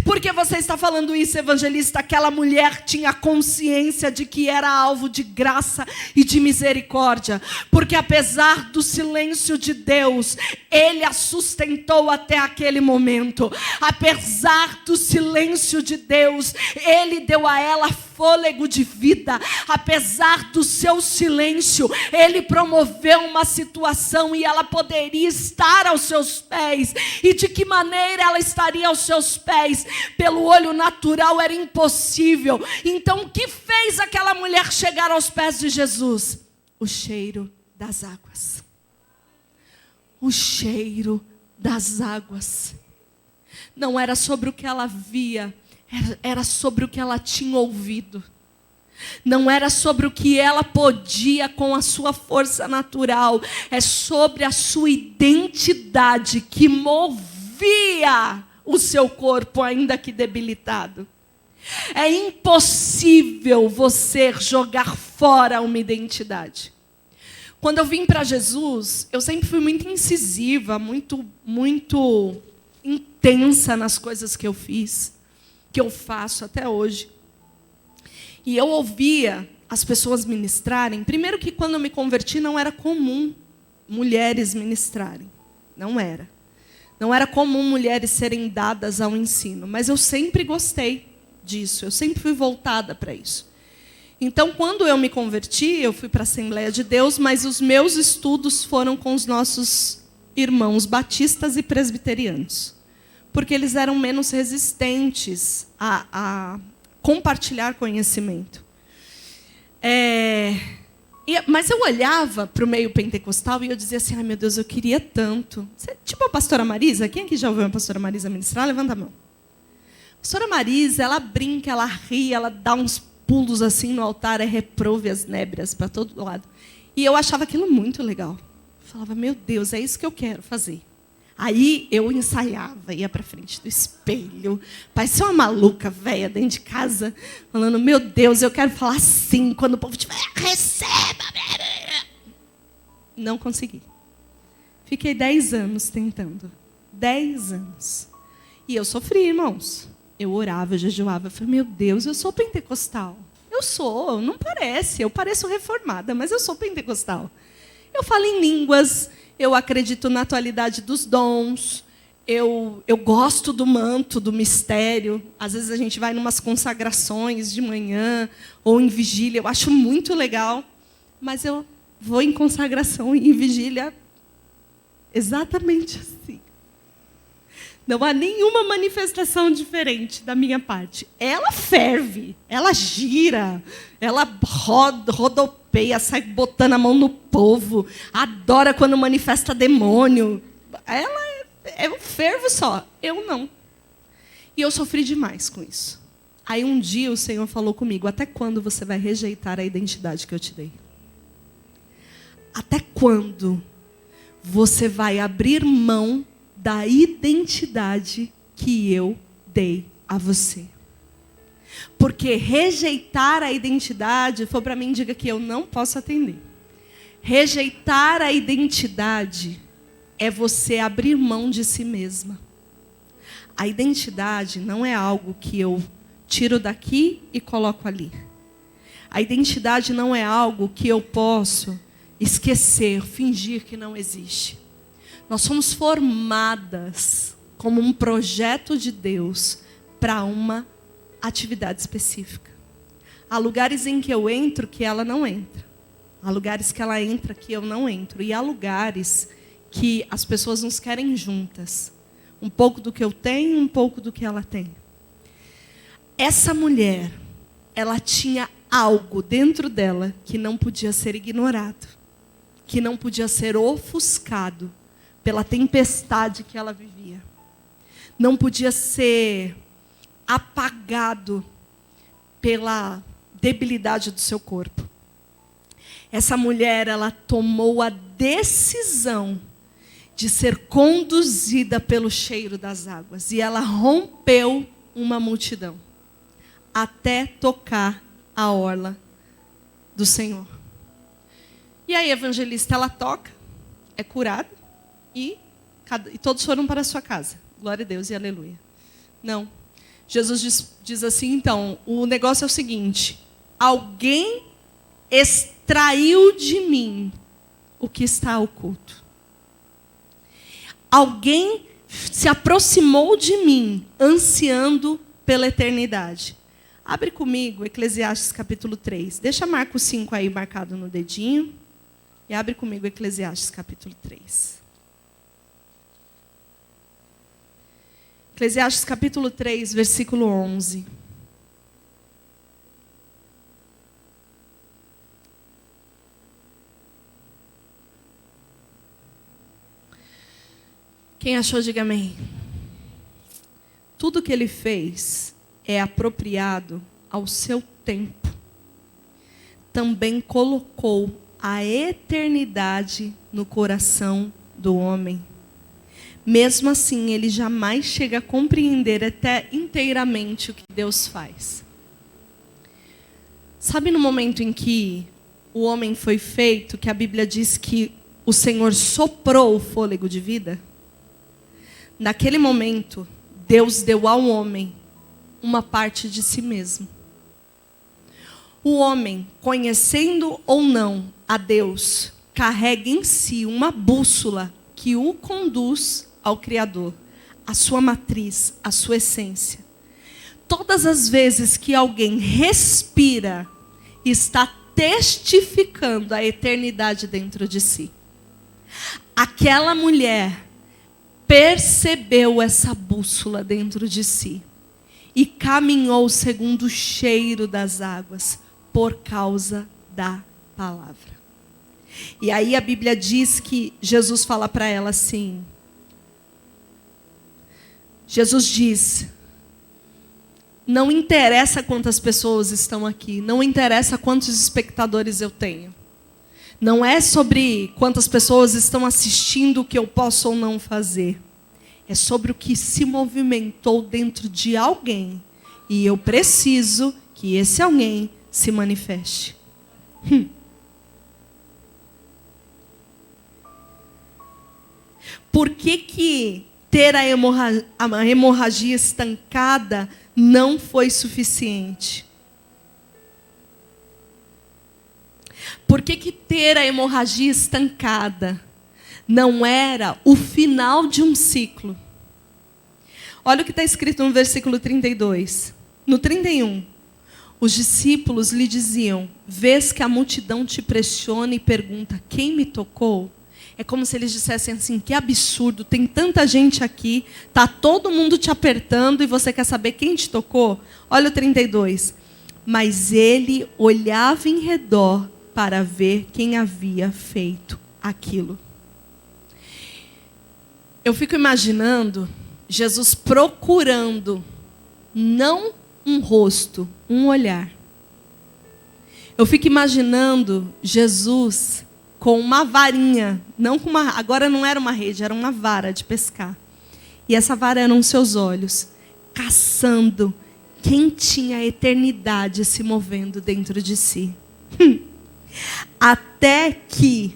Por que você está falando isso, evangelista? Aquela mulher tinha consciência de que era alvo de graça e de misericórdia. Porque apesar do silêncio de Deus, Ele a sustentou até aquele momento. Apesar do silêncio de Deus, Ele deu a ela fôlego de vida. Apesar do seu silêncio, Ele promoveu uma situação e ela poderia estar aos seus pés. E de que maneira ela estaria aos seus pés? Pelo olho natural era impossível. Então o que fez aquela mulher chegar aos pés de Jesus? O cheiro das águas. O cheiro das águas. Não era sobre o que ela via, era sobre o que ela tinha ouvido. Não era sobre o que ela podia com a sua força natural. É sobre a sua identidade que movia o seu corpo, ainda que debilitado. É impossível você jogar fora uma identidade. Quando eu vim para Jesus, eu sempre fui muito incisiva, muito intensa nas coisas que eu fiz, que eu faço até hoje. E eu ouvia as pessoas ministrarem. Primeiro que quando eu me converti não era comum mulheres ministrarem. Não era. Não era comum mulheres serem dadas ao ensino, mas eu sempre gostei disso, eu sempre fui voltada para isso. Então, quando eu me converti, eu fui para a Assembleia de Deus, mas os meus estudos foram com os nossos irmãos batistas e presbiterianos, porque eles eram menos resistentes a compartilhar conhecimento. Mas eu olhava para o meio pentecostal e eu dizia assim: ai meu Deus, eu queria tanto. Tipo a pastora Marisa, quem aqui já ouviu a pastora Marisa ministrar? Levanta a mão. A pastora Marisa, ela brinca, ela ri, ela dá uns pulos assim no altar, reprove as nébrias para todo lado. E eu achava aquilo muito legal. Eu falava: meu Deus, é isso que eu quero fazer. Aí eu ensaiava, ia para frente do espelho, parecia uma maluca velha dentro de casa, falando: meu Deus, eu quero falar assim, quando o povo estiver, receba. Não consegui. Fiquei 10 anos tentando. 10 anos. E eu sofri, irmãos. Eu orava, eu jejuava, eu falei: meu Deus, eu sou pentecostal. Eu sou, não parece, eu pareço reformada, mas eu sou pentecostal. Eu falo em línguas, eu acredito na atualidade dos dons, eu gosto do manto, do mistério. Às vezes a gente vai em umas consagrações de manhã ou em vigília, eu acho muito legal, mas eu vou em consagração e em vigília exatamente assim. Não há nenhuma manifestação diferente da minha parte. Ela ferve, ela gira, ela rodopeia, sai botando a mão no povo, adora quando manifesta demônio. Ela é um fervo só. Eu não. E eu sofri demais com isso. Aí um dia o Senhor falou comigo: até quando você vai rejeitar a identidade que eu te dei? Até quando você vai abrir mão da identidade que eu dei a você? Porque rejeitar a identidade, for para mim, diga que eu não posso atender. Rejeitar a identidade é você abrir mão de si mesma. A identidade não é algo que eu tiro daqui e coloco ali. A identidade não é algo que eu posso esquecer, fingir que não existe. Nós somos formadas como um projeto de Deus para uma atividade específica. Há lugares em que eu entro que ela não entra. Há lugares que ela entra que eu não entro. E há lugares que as pessoas nos querem juntas. Um pouco do que eu tenho, um pouco do que ela tem. Essa mulher, ela tinha algo dentro dela que não podia ser ignorado. Que não podia ser ofuscado pela tempestade que ela vivia. Não podia ser apagado pela debilidade do seu corpo. Essa mulher, ela tomou a decisão de ser conduzida pelo cheiro das águas. E ela rompeu uma multidão até tocar a orla do Senhor. E aí a evangelista, ela toca, é curada e todos foram para a sua casa. Glória a Deus e aleluia. Não. Jesus diz assim, então, o negócio é o seguinte: alguém extraiu de mim o que está oculto. Alguém se aproximou de mim, ansiando pela eternidade. Abre comigo Eclesiastes capítulo 3. Deixa Marcos 5 aí marcado no dedinho. E abre comigo Eclesiastes capítulo 3. Eclesiastes capítulo 3, versículo 11. Quem achou, diga amém. Tudo que ele fez é apropriado ao seu tempo. Também colocou a eternidade no coração do homem. Mesmo assim, ele jamais chega a compreender até inteiramente o que Deus faz. Sabe no momento em que o homem foi feito, que a Bíblia diz que o Senhor soprou o fôlego de vida? Naquele momento, Deus deu ao homem uma parte de si mesmo. O homem, conhecendo ou não a Deus, carrega em si uma bússola que o conduz ao Criador, a sua matriz, a sua essência. Todas as vezes que alguém respira, está testificando a eternidade dentro de si. Aquela mulher percebeu essa bússola dentro de si e caminhou segundo o cheiro das águas por causa da palavra. E aí a Bíblia diz que Jesus fala para ela assim. Jesus diz: não interessa quantas pessoas estão aqui, não interessa quantos espectadores eu tenho. Não é sobre quantas pessoas estão assistindo o que eu posso ou não fazer. É sobre o que se movimentou dentro de alguém. E eu preciso que esse alguém se manifeste. Por que ter a hemorragia estancada não foi suficiente? Por que ter a hemorragia estancada não era o final de um ciclo? Olha o que está escrito no versículo 32. No 31, os discípulos lhe diziam: vês que a multidão te pressiona e pergunta, quem me tocou? É como se eles dissessem assim, que absurdo, tem tanta gente aqui, está todo mundo te apertando e você quer saber quem te tocou? Olha o 32. Mas ele olhava em redor para ver quem havia feito aquilo. Eu fico imaginando Jesus procurando não um rosto, um olhar. Eu fico imaginando Jesus com uma varinha, agora não era uma rede, era uma vara de pescar. E essa vara eram seus olhos, caçando quem tinha a eternidade se movendo dentro de si. Até que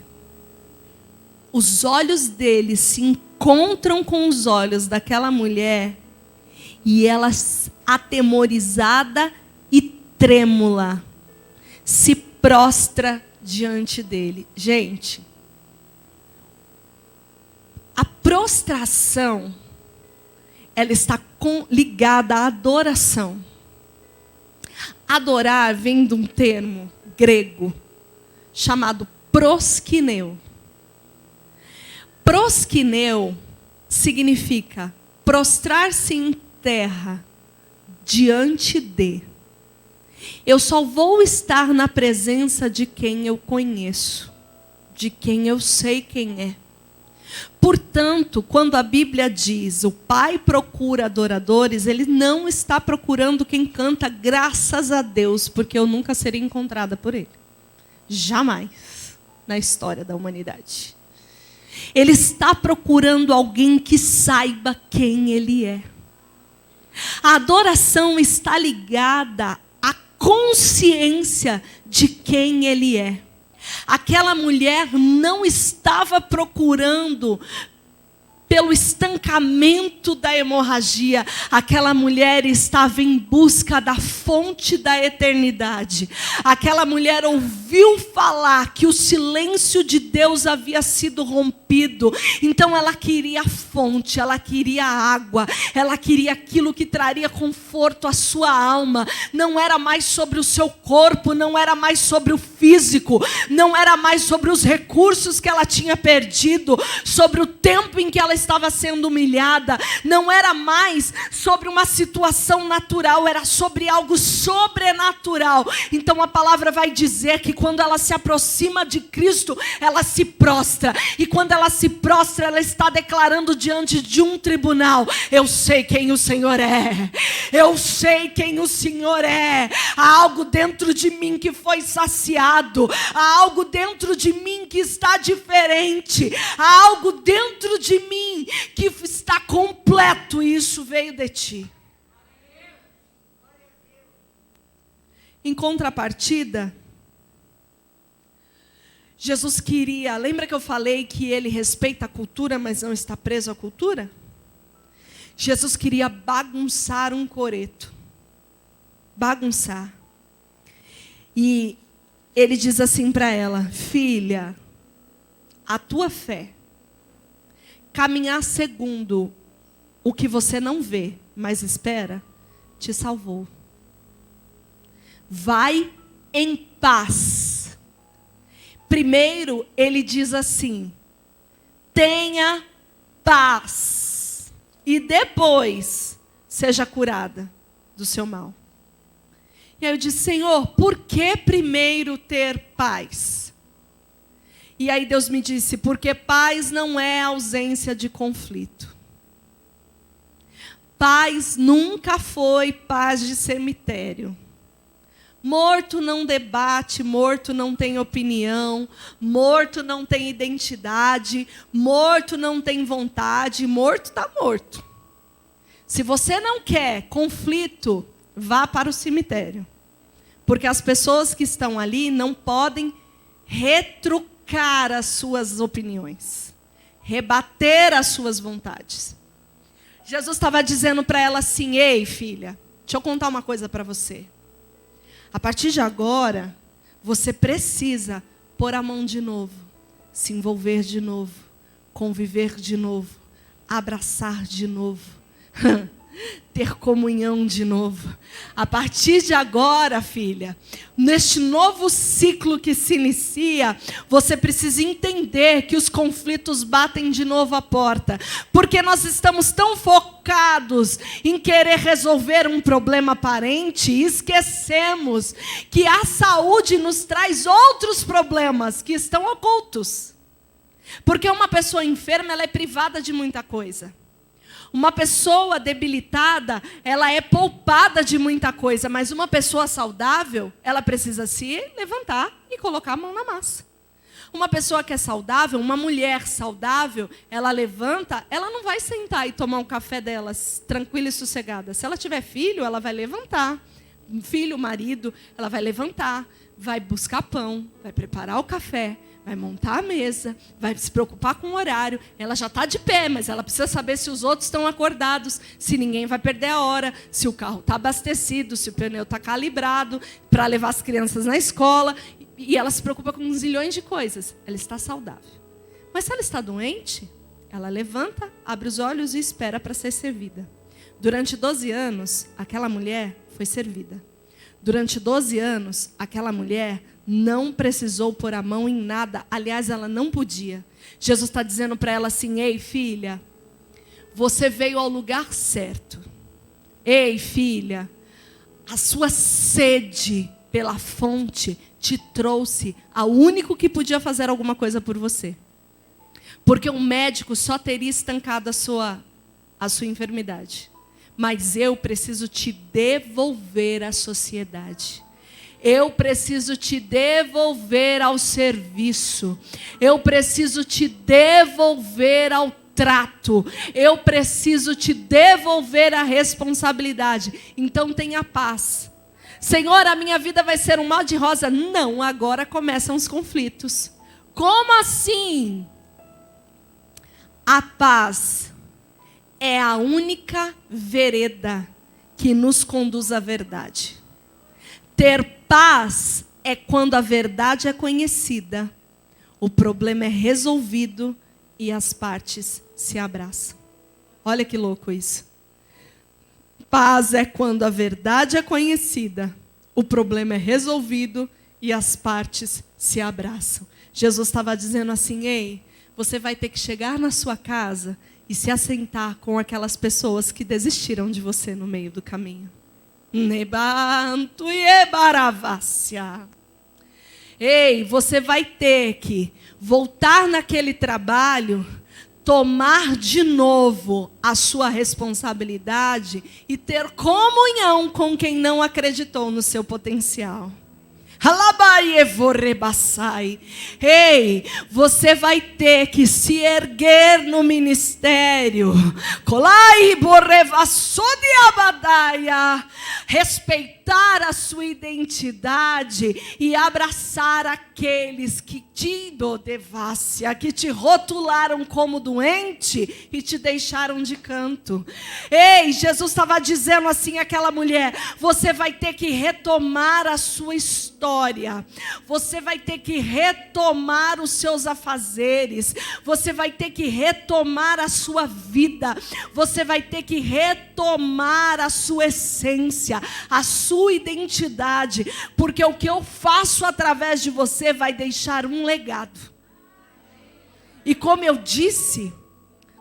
os olhos dele se encontram com os olhos daquela mulher e ela, atemorizada e trêmula, se prostra diante dele. Gente, a prostração, ela está ligada à adoração. Adorar vem de um termo grego chamado proskineu. Proskineu significa prostrar-se em terra diante de. Eu só vou estar na presença de quem eu conheço, de quem eu sei quem é. Portanto, quando a Bíblia diz o Pai procura adoradores, Ele não está procurando quem canta graças a Deus, porque eu nunca seria encontrada por Ele. Jamais na história da humanidade. Ele está procurando alguém que saiba quem Ele é. A adoração está ligada à consciência de quem Ele é. Aquela mulher não estava procurando pelo estancamento da hemorragia. Aquela mulher estava em busca da fonte da eternidade. Aquela mulher ouviu falar que o silêncio de Deus havia sido rompido. Então ela queria a fonte, ela queria a água, ela queria aquilo que traria conforto à sua alma. Não era mais sobre o seu corpo, não era mais sobre o físico, não era mais sobre os recursos que ela tinha perdido, sobre o tempo em que ela estava sendo humilhada, não era mais sobre uma situação natural, era sobre algo sobrenatural. Então a palavra vai dizer que quando ela se aproxima de Cristo, ela se prostra, e quando ela se prostra, ela está declarando diante de um tribunal: eu sei quem o Senhor é, eu sei quem o Senhor é. Há algo dentro de mim que foi saciado, há algo dentro de mim que está diferente, há algo dentro de mim que está completo, e isso veio de ti. Em contrapartida, Jesus queria, lembra que eu falei que ele respeita a cultura, mas não está preso à cultura? Jesus queria bagunçar um coreto. Bagunçar. E ele diz assim para ela: filha, a tua fé, caminhar segundo o que você não vê, mas espera, te salvou. Vai em paz. Primeiro, ele diz assim: tenha paz. E depois, seja curada do seu mal. E aí eu disse: Senhor, por que primeiro ter paz? E aí Deus me disse: porque paz não é ausência de conflito. Paz nunca foi paz de cemitério. Morto não debate, morto não tem opinião, morto não tem identidade, morto não tem vontade, morto está morto. Se você não quer conflito, vá para o cemitério. Porque as pessoas que estão ali não podem retrucar as suas opiniões, rebater as suas vontades. Jesus estava dizendo para ela assim: ei, filha, deixa eu contar uma coisa para você. A partir de agora, você precisa pôr a mão de novo, se envolver de novo, conviver de novo, abraçar de novo, ter comunhão de novo. A partir de agora, filha, neste novo ciclo que se inicia, você precisa entender que os conflitos batem de novo a porta, porque nós estamos tão focados em querer resolver um problema aparente e esquecemos que a saúde nos traz outros problemas que estão ocultos. Porque uma pessoa enferma, ela é privada de muita coisa. Uma pessoa debilitada, ela é poupada de muita coisa. Mas uma pessoa saudável, ela precisa se levantar e colocar a mão na massa. Uma pessoa que é saudável, uma mulher saudável, ela levanta, ela não vai sentar e tomar um café dela tranquila e sossegada. Se ela tiver filho, ela vai levantar. Filho, marido, ela vai levantar, vai buscar pão, vai preparar o café, vai montar a mesa, vai se preocupar com o horário. Ela já está de pé, mas ela precisa saber se os outros estão acordados, se ninguém vai perder a hora, se o carro está abastecido, se o pneu está calibrado para levar as crianças na escola. E ela se preocupa com zilhões de coisas. Ela está saudável. Mas se ela está doente, ela levanta, abre os olhos e espera para ser servida. Durante 12 anos, aquela mulher foi servida. Durante 12 anos, aquela mulher não precisou pôr a mão em nada. Aliás, ela não podia. Jesus está dizendo para ela assim: ei, filha, você veio ao lugar certo. Ei, filha, a sua sede pela fonte te trouxe ao único que podia fazer alguma coisa por você. Porque um médico só teria estancado a sua enfermidade. Mas eu preciso te devolver à sociedade. Eu preciso te devolver ao serviço. Eu preciso te devolver ao trato. Eu preciso te devolver a responsabilidade. Então tenha paz. Senhor, a minha vida vai ser um mar de rosa? Não, agora começam os conflitos. Como assim? A paz é a única vereda que nos conduz à verdade. Ter paz é quando a verdade é conhecida, o problema é resolvido e as partes se abraçam. Olha que louco isso. Paz é quando a verdade é conhecida, o problema é resolvido e as partes se abraçam. Jesus estava dizendo assim: ei, você vai ter que chegar na sua casa e se assentar com aquelas pessoas que desistiram de você no meio do caminho. Nebanto e ebaravassia. Ei, você vai ter que voltar naquele trabalho, tomar de novo a sua responsabilidade e ter comunhão com quem não acreditou no seu potencial. Ei, você vai ter que se erguer no ministério. Respeitar a sua identidade e abraçar aqueles que te devassia, que te rotularam como doente e te deixaram de canto. Ei, Jesus estava dizendo assim àquela mulher: você vai ter que retomar a sua história, você vai ter que retomar os seus afazeres, você vai ter que retomar a sua vida, você vai ter que retomar a sua essência, a sua identidade, porque o que eu faço através de você vai deixar um legado. E como eu disse,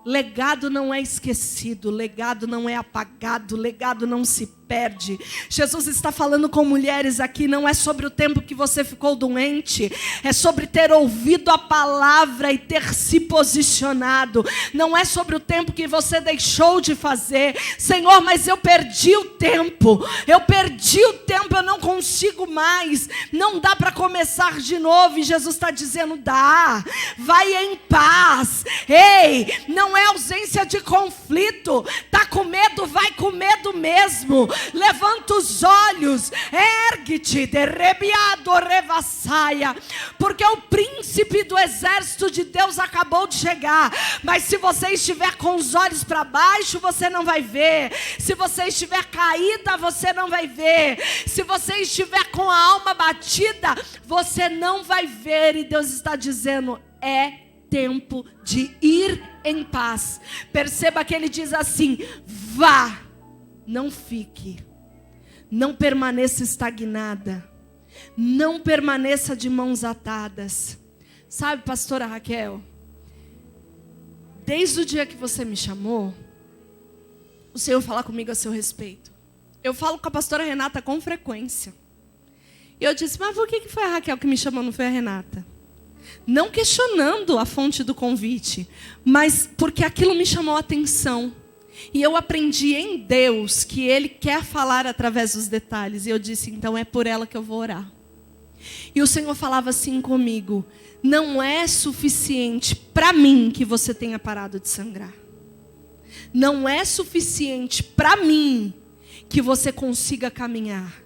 legado não é esquecido, legado não é apagado, legado não se perde. Jesus está falando com mulheres aqui, não é sobre o tempo que você ficou doente, é sobre ter ouvido a palavra e ter se posicionado. Não é sobre o tempo que você deixou de fazer. Senhor, mas eu perdi o tempo, eu não consigo mais, não dá para começar de novo. E Jesus está dizendo: dá, vai em paz. Ei, não é ausência de conflito. Tá com medo, vai com medo mesmo. Levanta os olhos, ergue-te, derrebiado, revassaia, porque o príncipe do exército de Deus acabou de chegar. Mas se você estiver com os olhos para baixo, você não vai ver. Se você estiver caída, você não vai ver. Se você estiver com a alma batida, você não vai ver. E Deus está dizendo: é tempo de ir em paz. Perceba que ele diz assim: vá. Não fique, não permaneça estagnada, não permaneça de mãos atadas. Sabe, pastora Raquel, desde o dia que você me chamou, o Senhor fala comigo a seu respeito. Eu falo com a pastora Renata com frequência. E eu disse: mas por que foi a Raquel que me chamou, não foi a Renata? Não questionando a fonte do convite, mas porque aquilo me chamou a atenção. E eu aprendi em Deus que Ele quer falar através dos detalhes. E eu disse, então é por ela que eu vou orar. E o Senhor falava assim comigo: não é suficiente para mim que você tenha parado de sangrar. Não é suficiente para mim que você consiga caminhar.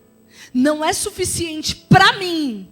Não é suficiente para mim,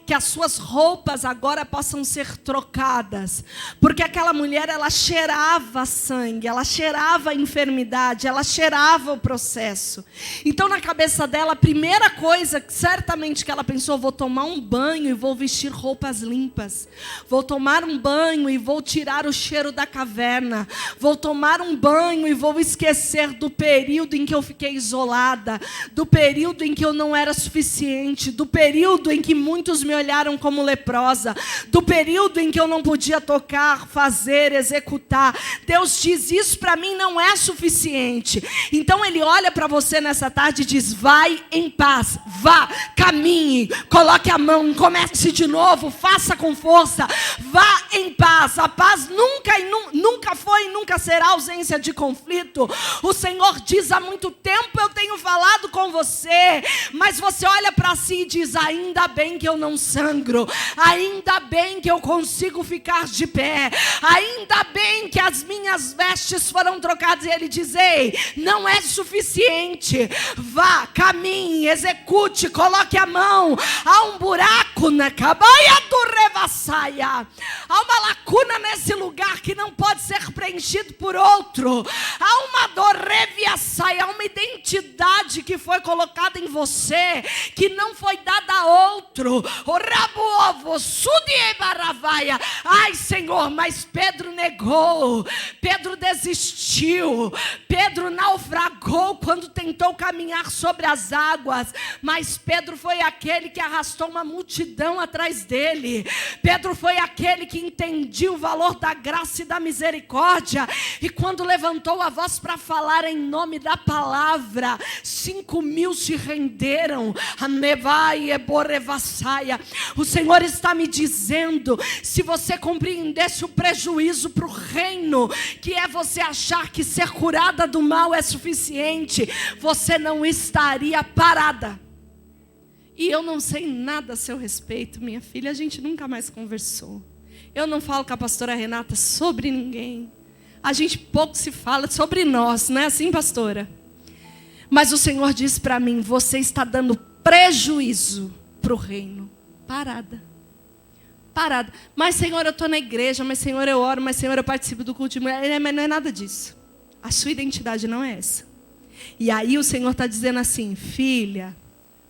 que as suas roupas agora possam ser trocadas. Porque aquela mulher, ela cheirava sangue, ela cheirava enfermidade, ela cheirava o processo. Então na cabeça dela, a primeira coisa certamente que ela pensou: vou tomar um banho e vou vestir roupas limpas. Vou tomar um banho e vou tirar o cheiro da caverna. Vou tomar um banho e vou esquecer do período em que eu fiquei isolada, do período em que eu não era suficiente, do período em que muitos me olharam como leprosa, do período em que eu não podia tocar, fazer, executar. Deus diz: isso para mim não é suficiente. Então Ele olha para você nessa tarde e diz: vai em paz, vá, caminhe, coloque a mão, comece de novo, faça com força, vá em paz. A paz nunca foi e nunca será ausência de conflito. O Senhor diz: há muito tempo eu tenho falado com você, mas você olha para si e diz: ainda bem que eu não sangro, ainda bem que eu consigo ficar de pé, ainda bem que as minhas vestes foram trocadas. E Ele diz: ei, não é suficiente, vá, caminhe, execute, coloque a mão. Há um buraco na cabaia do revassaia, há uma lacuna nesse lugar que não pode ser preenchido por outro. Há uma dor reviassaia, há uma identidade que foi colocada em você, que não foi dada a outro. O rabo ovo, sudie baravaia. Ai, Senhor, mas Pedro negou, Pedro desistiu, Pedro naufragou quando tentou caminhar sobre as águas, mas Pedro foi aquele que arrastou uma multidão atrás dele. Pedro foi aquele que entendia o valor da graça e da misericórdia, e quando levantou a voz para falar em nome da palavra, 5.000 se renderam. O Senhor está me dizendo: se você compreendesse o prejuízo para o reino, que é você achar que ser curada do mal é suficiente, você não estaria parada. E eu não sei nada a seu respeito, minha filha, a gente nunca mais conversou. Eu não falo com a pastora Renata sobre ninguém. A gente pouco se fala sobre nós, não é assim, pastora? Mas o Senhor diz para mim: você está dando prejuízo para o reino. Parada. Parada. Mas, Senhor, eu estou na igreja, mas, Senhor, eu oro, mas, Senhor, eu participo do culto de mulher. Mas não é nada disso. A sua identidade não é essa. E aí o Senhor está dizendo assim: filha,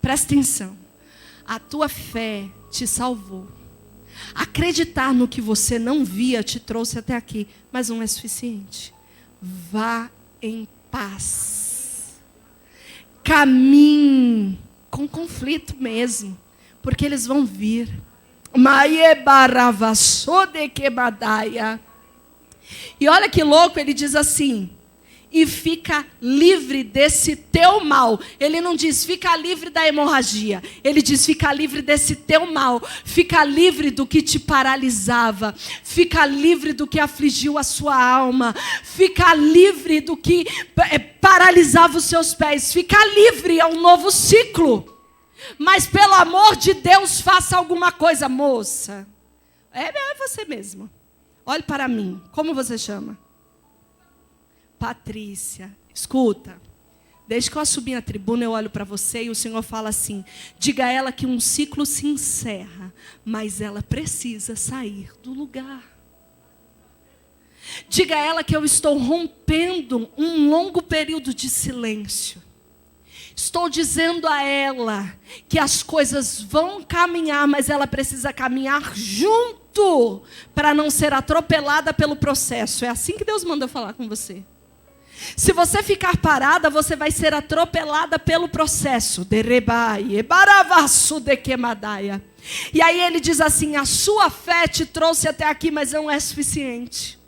presta atenção. A tua fé te salvou. Acreditar no que você não via te trouxe até aqui, mas não é suficiente. Vá em paz. Caminhe com conflito mesmo, porque eles vão vir. E olha que louco, ele diz assim: e fica livre desse teu mal. Ele não diz fica livre da hemorragia. Ele diz fica livre desse teu mal. Fica livre do que te paralisava. Fica livre do que afligiu a sua alma. Fica livre do que paralisava os seus pés. Fica livre, é um novo ciclo. Mas pelo amor de Deus, faça alguma coisa, moça. É você mesmo. Olhe para mim. Como você chama? Patrícia. Escuta. Desde que eu subi na tribuna, eu olho para você e o Senhor fala assim: diga a ela que um ciclo se encerra, mas ela precisa sair do lugar. Diga a ela que eu estou rompendo um longo período de silêncio. Estou dizendo a ela que as coisas vão caminhar, mas ela precisa caminhar junto para não ser atropelada pelo processo. É assim que Deus manda eu falar com você. Se você ficar parada, você vai ser atropelada pelo processo. E aí ele diz assim: a sua fé te trouxe até aqui, mas não é suficiente.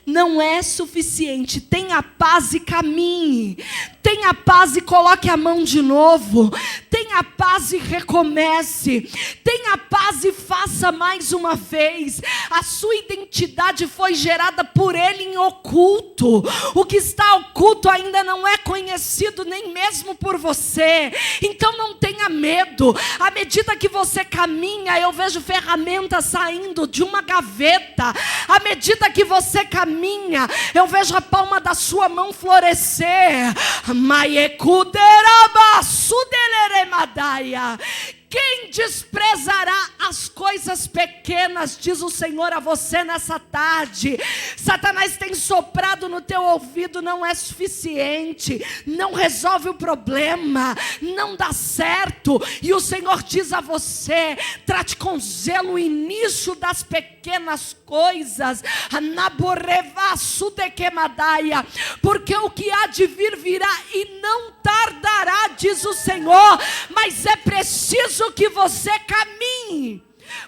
não é suficiente. Tenha paz e caminhe. Tenha paz e coloque a mão de novo. Tenha paz e recomece. Tenha paz e faça mais uma vez. A sua identidade foi gerada por Ele em oculto. O que está oculto ainda não é conhecido nem mesmo por você. Então não tenha medo. À medida que você caminha, eu vejo ferramentas saindo de uma gaveta. À medida que você caminha, eu vejo a palma da sua mão florescer. Quem desprezará as coisas pequenas, diz o Senhor a você nessa tarde. Satanás tem soprado no teu ouvido, não é suficiente, não resolve o problema, não dá certo. E o Senhor diz a você: trate com zelo o início das pequenas coisas, porque o que há de vir virá e não tardará, diz o Senhor. Mas é preciso que você caminhe,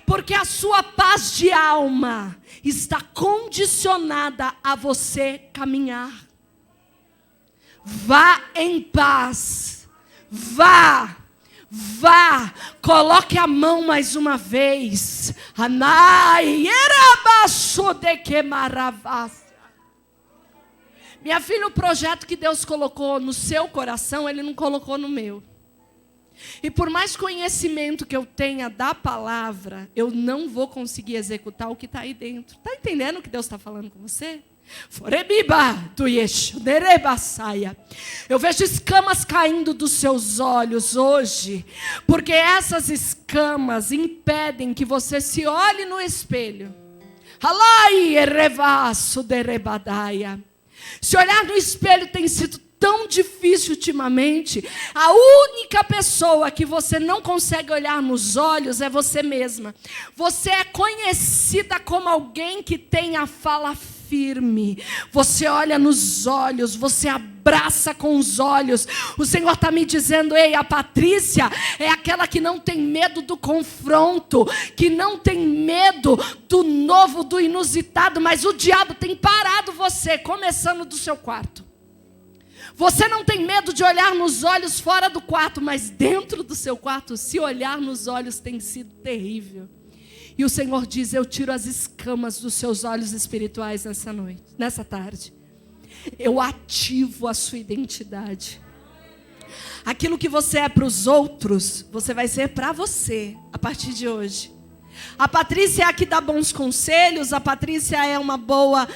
porque a sua paz de alma está condicionada a você caminhar. Vá em paz, vá, coloque a mão mais uma vez. Minha filha, o projeto que Deus colocou no seu coração, Ele não colocou no meu. E por mais conhecimento que eu tenha da palavra, eu não vou conseguir executar o que está aí dentro. Está entendendo o que Deus está falando com você? Eu vejo escamas caindo dos seus olhos hoje, porque essas escamas impedem que você se olhe no espelho. Se olhar no espelho tem sido tão difícil ultimamente. A única pessoa que você não consegue olhar nos olhos é você mesma. Você é conhecida como alguém que tem a fala firme. Você olha nos olhos, você abraça com os olhos. O Senhor está me dizendo: ei, a Patrícia é aquela que não tem medo do confronto, que não tem medo do novo, do inusitado, mas o diabo tem parado você, começando do seu quarto. Você não tem medo de olhar nos olhos fora do quarto, mas dentro do seu quarto, se olhar nos olhos tem sido terrível. E o Senhor diz: eu tiro as escamas dos seus olhos espirituais nessa noite, nessa tarde. Eu ativo a sua identidade. Aquilo que você é para os outros, você vai ser para você a partir de hoje. A Patrícia é a que dá bons conselhos. A Patrícia é uma boa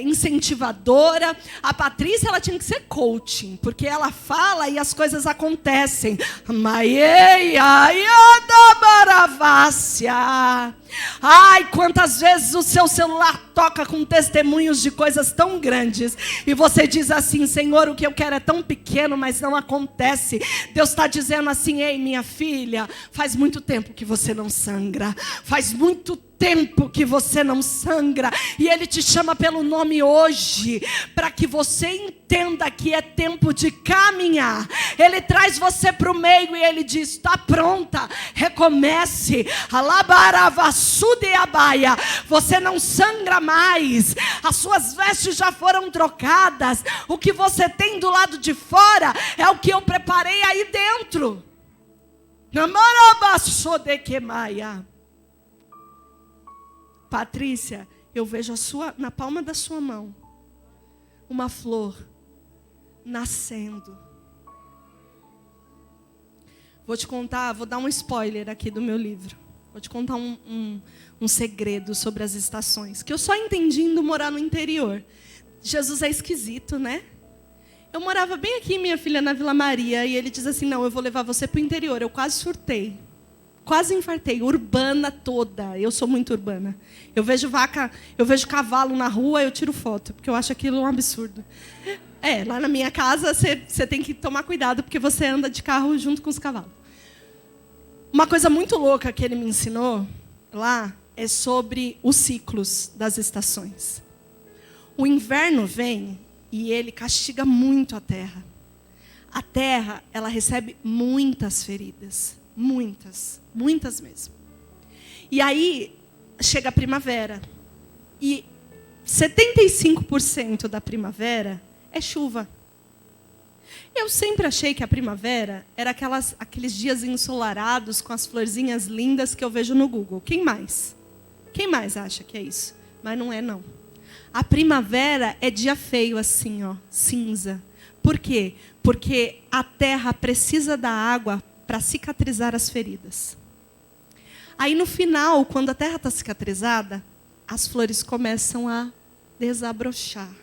incentivadora. A Patrícia, ela tinha que ser coaching, porque ela fala e as coisas acontecem. Ai, quantas vezes o seu celular toca com testemunhos de coisas tão grandes e você diz assim: Senhor, o que eu quero é tão pequeno, mas não acontece. Deus está dizendo assim: ei, minha filha, faz muito tempo que você não sangra. Faz muito tempo que você não sangra, e Ele te chama pelo nome hoje, para que você entenda que é tempo de caminhar. Ele traz você para o meio e Ele diz: está pronta, recomece. Você não sangra mais, as suas vestes já foram trocadas, o que você tem do lado de fora é o que eu preparei aí dentro. Patrícia, eu vejo na palma da sua mão uma flor nascendo. Vou te contar, vou dar um spoiler aqui do meu livro. Vou te contar um segredo sobre as estações, que eu só entendi indo morar no interior. Jesus é esquisito, né? Eu morava bem aqui, minha filha, na Vila Maria, e Ele diz assim: não, eu vou levar você para o interior. Eu quase surtei. Quase infartei, urbana toda. Eu sou muito urbana. Eu vejo vaca, eu vejo cavalo na rua, eu tiro foto, porque eu acho aquilo um absurdo. Lá na minha casa, você tem que tomar cuidado, porque você anda de carro junto com os cavalos. Uma coisa muito louca que Ele me ensinou lá é sobre os ciclos das estações. O inverno vem e ele castiga muito a terra. A terra, ela recebe muitas feridas. Muitas mesmo. E aí chega a primavera. E 75% da primavera é chuva. Eu sempre achei que a primavera era aqueles dias ensolarados com as florzinhas lindas que eu vejo no Google. Quem mais? Quem mais acha que é isso? Mas não é, não. A primavera é dia feio assim, ó, cinza. Por quê? Porque a terra precisa da água para cicatrizar as feridas. Aí no final, quando a terra está cicatrizada, as flores começam a desabrochar.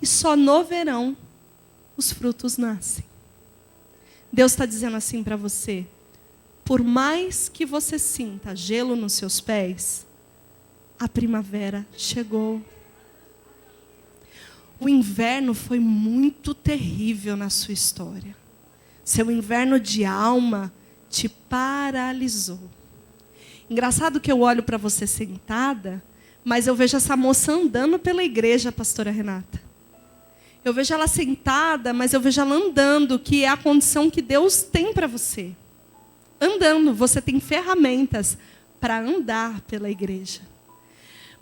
E só no verão os frutos nascem. Deus está dizendo assim para você: por mais que você sinta gelo nos seus pés, a primavera chegou. O inverno foi muito terrível na sua história. Seu inverno de alma te paralisou. Engraçado que eu olho para você sentada, mas eu vejo essa moça andando pela igreja, pastora Renata. Eu vejo ela sentada, mas eu vejo ela andando, que é a condição que Deus tem para você. Andando, você tem ferramentas para andar pela igreja.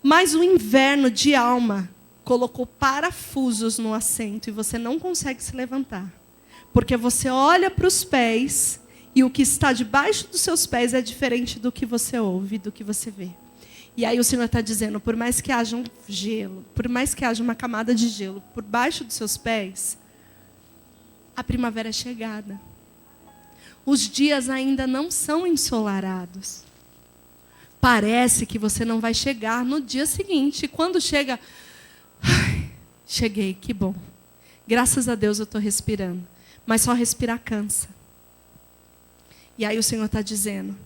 Mas o inverno de alma colocou parafusos no assento e você não consegue se levantar. Porque você olha para os pés e o que está debaixo dos seus pés é diferente do que você ouve, do que você vê. E aí o Senhor está dizendo, por mais que haja um gelo, por mais que haja uma camada de gelo por baixo dos seus pés, a primavera é chegada. Os dias ainda não são ensolarados. Parece que você não vai chegar no dia seguinte. E quando chega, cheguei, que bom. Graças a Deus eu estou respirando. Mas só respirar cansa. E aí o Senhor está dizendo,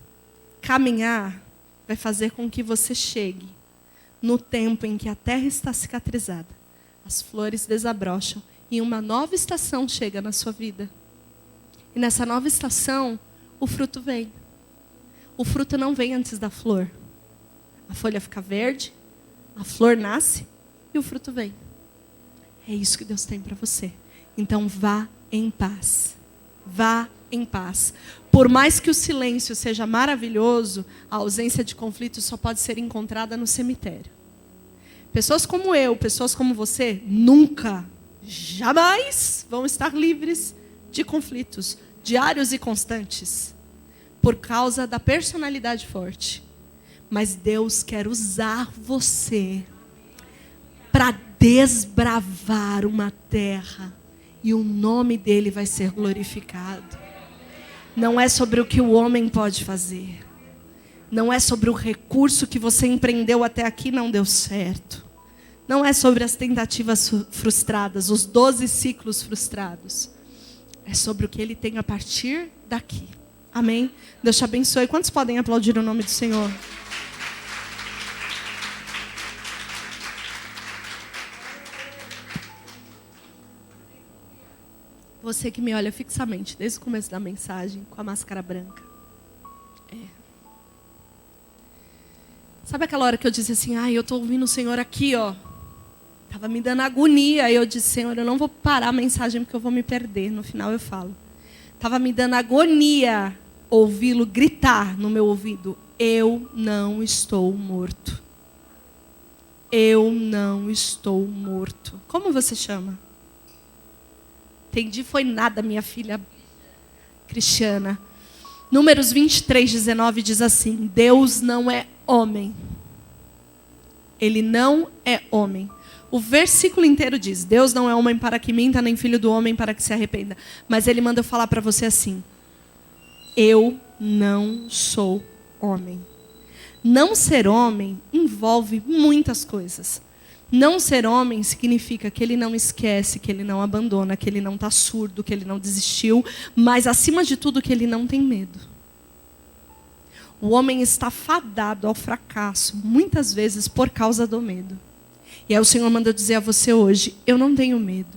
caminhar vai fazer com que você chegue no tempo em que a terra está cicatrizada, as flores desabrocham e uma nova estação chega na sua vida. E nessa nova estação, o fruto vem. O fruto não vem antes da flor. A folha fica verde, a flor nasce e o fruto vem. É isso que Deus tem para você. Então vá em paz. Vá em paz. Por mais que o silêncio seja maravilhoso, a ausência de conflito só pode ser encontrada no cemitério. Pessoas como eu, pessoas como você, nunca, jamais vão estar livres de conflitos diários e constantes, por causa da personalidade forte. Mas Deus quer usar você para desbravar uma terra e o nome dele vai ser glorificado. Não é sobre o que o homem pode fazer. Não é sobre o recurso que você empreendeu até aqui e não deu certo. Não é sobre as tentativas frustradas, os 12 ciclos frustrados. É sobre o que ele tem a partir daqui. Amém? Deus te abençoe. Quantos podem aplaudir o nome do Senhor? Você que me olha fixamente desde o começo da mensagem, com a máscara branca. Sabe aquela hora que eu disse assim, eu estou ouvindo o Senhor aqui, ó. Estava me dando agonia. Aí eu disse, Senhor, eu não vou parar a mensagem porque eu vou me perder. No final eu falo. Estava me dando agonia ouvi-lo gritar no meu ouvido, eu não estou morto. Eu não estou morto. Como você chama? Entendi, foi nada, minha filha Cristiana. Números 23, 19 diz assim, Deus não é homem. Ele não é homem. O versículo inteiro diz, Deus não é homem para que minta, nem filho do homem para que se arrependa. Mas ele manda eu falar para você assim, eu não sou homem. Não ser homem envolve muitas coisas. Não ser homem significa que ele não esquece, que ele não abandona, que ele não está surdo, que ele não desistiu, mas acima de tudo que ele não tem medo. O homem está fadado ao fracasso, muitas vezes por causa do medo. E aí o Senhor manda dizer a você hoje, eu não tenho medo.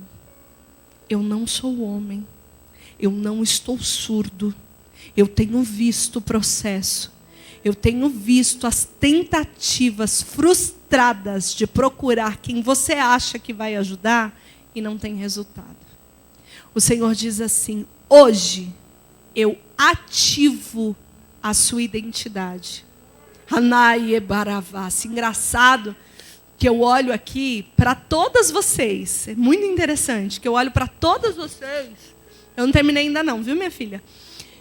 Eu não sou homem. Eu não estou surdo. Eu tenho visto o processo. Eu tenho visto as tentativas frustradas de procurar quem você acha que vai ajudar e não tem resultado. O Senhor diz assim, hoje eu ativo a sua identidade. Hanai e Baravás. Engraçado que eu olho aqui para todas vocês. É muito interessante que eu olho para todas vocês. Eu não terminei ainda não, viu, minha filha?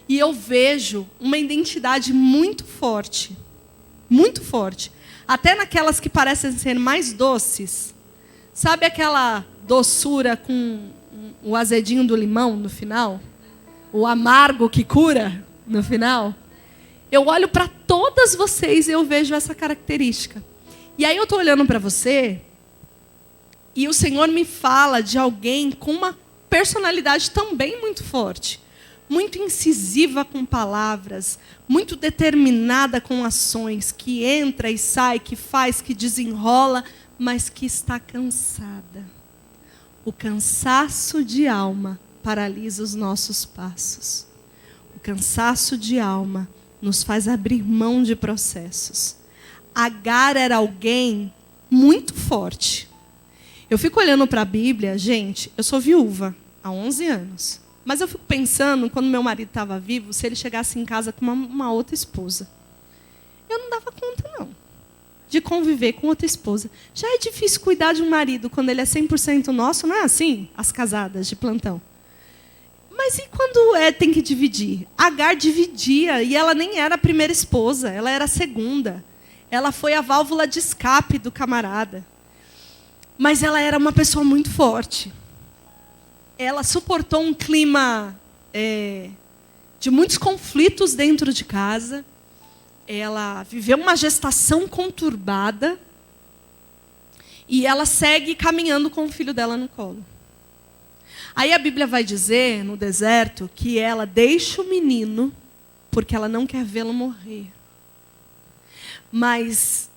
E eu vejo uma identidade muito forte. Muito forte. Até naquelas que parecem ser mais doces. Sabe aquela doçura com o azedinho do limão no final? O amargo que cura no final? Eu olho para todas vocês e eu vejo essa característica. E aí eu estou olhando para você e o Senhor me fala de alguém com uma personalidade também muito forte. Muito incisiva com palavras, muito determinada com ações, que entra e sai, que faz, que desenrola, mas que está cansada. O cansaço de alma paralisa os nossos passos. O cansaço de alma nos faz abrir mão de processos. Agar era alguém muito forte. Eu fico olhando para a Bíblia, gente, eu sou viúva há 11 anos. Mas eu fico pensando, quando meu marido estava vivo, se ele chegasse em casa com uma outra esposa. Eu não dava conta, não, de conviver com outra esposa. Já é difícil cuidar de um marido quando ele é 100% nosso, não é assim? As casadas de plantão. Mas e quando tem que dividir? Agar dividia, e ela nem era a primeira esposa, ela era a segunda. Ela foi a válvula de escape do camarada. Mas ela era uma pessoa muito forte. Ela suportou um clima de muitos conflitos dentro de casa. Ela viveu uma gestação conturbada. E ela segue caminhando com o filho dela no colo. Aí a Bíblia vai dizer, no deserto, que ela deixa o menino porque ela não quer vê-lo morrer. Mas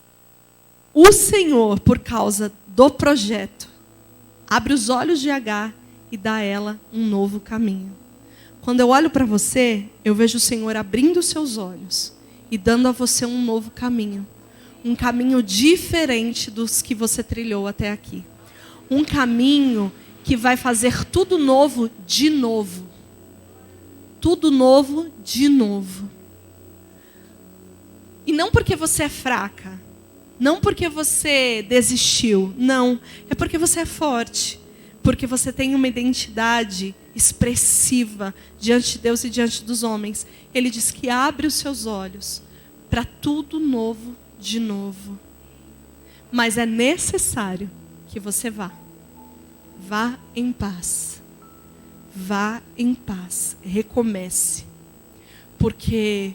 o Senhor, por causa do projeto, abre os olhos de Agar e dá a ela um novo caminho. Quando eu olho para você, eu vejo o Senhor abrindo os seus olhos e dando a você um novo caminho. Um caminho diferente dos que você trilhou até aqui. Um caminho que vai fazer tudo novo de novo. Tudo novo de novo. E não porque você é fraca. Não porque você desistiu. Não. É porque você é forte. Porque você tem uma identidade expressiva diante de Deus e diante dos homens. Ele diz que abre os seus olhos para tudo novo de novo. Mas é necessário que você vá. Vá em paz. Vá em paz. Recomece. Porque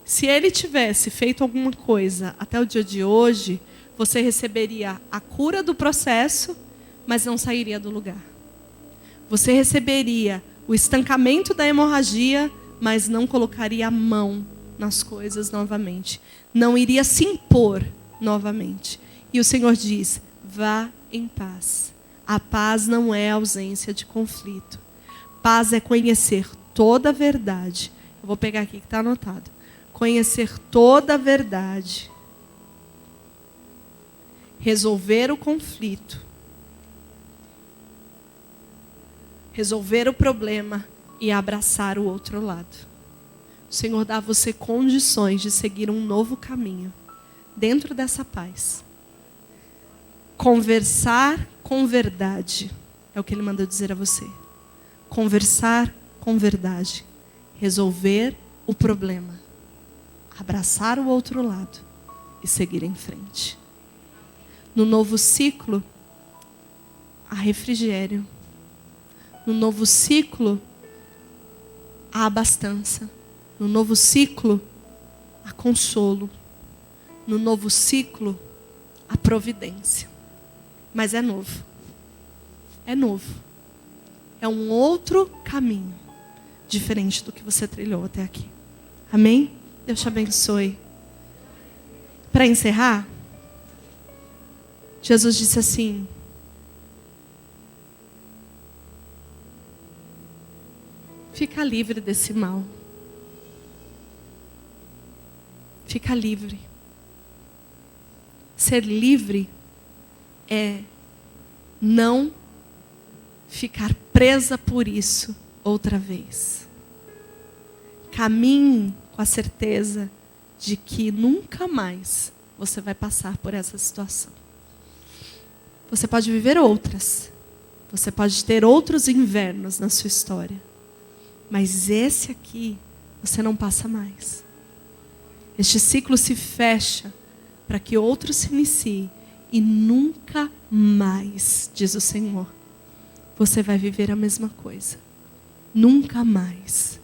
se ele tivesse feito alguma coisa até o dia de hoje, você receberia a cura do processo, mas não sairia do lugar. Você receberia o estancamento da hemorragia, mas não colocaria a mão nas coisas novamente. Não iria se impor novamente. E o Senhor diz, vá em paz. A paz não é ausência de conflito. Paz é conhecer toda a verdade. Eu vou pegar aqui que está anotado. Conhecer toda a verdade. Resolver o conflito. Resolver o problema e abraçar o outro lado. O Senhor dá a você condições de seguir um novo caminho dentro dessa paz. Conversar com verdade é o que Ele mandou dizer a você. Conversar com verdade. Resolver o problema. Abraçar o outro lado e seguir em frente. No novo ciclo, há refrigério. No novo ciclo, há abastança. No novo ciclo, há consolo. No novo ciclo, há providência. Mas é novo. É novo. É um outro caminho, diferente do que você trilhou até aqui. Amém? Deus te abençoe. Para encerrar, Jesus disse assim: fica livre desse mal. Fica livre. Ser livre é não ficar presa por isso outra vez. Caminhe com a certeza de que nunca mais você vai passar por essa situação. Você pode viver outras. Você pode ter outros invernos na sua história. Mas esse aqui, você não passa mais. Este ciclo se fecha para que outro se inicie. E nunca mais, diz o Senhor, você vai viver a mesma coisa. Nunca mais.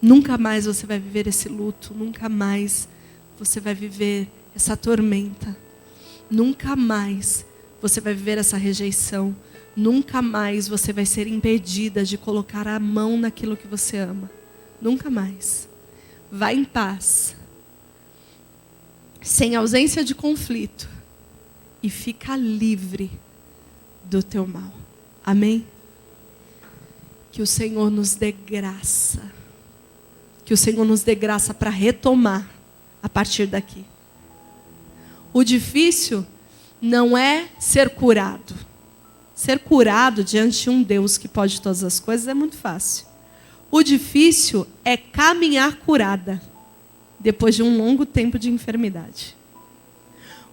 Nunca mais você vai viver esse luto. Nunca mais você vai viver essa tormenta. Nunca mais você vai viver essa rejeição. Nunca mais você vai ser impedida de colocar a mão naquilo que você ama. Nunca mais. Vá em paz. Sem ausência de conflito. E fica livre do teu mal. Amém? Que o Senhor nos dê graça. Que o Senhor nos dê graça para retomar a partir daqui. O difícil não é ser curado. Ser curado diante de um Deus que pode todas as coisas é muito fácil. O difícil é caminhar curada depois de um longo tempo de enfermidade.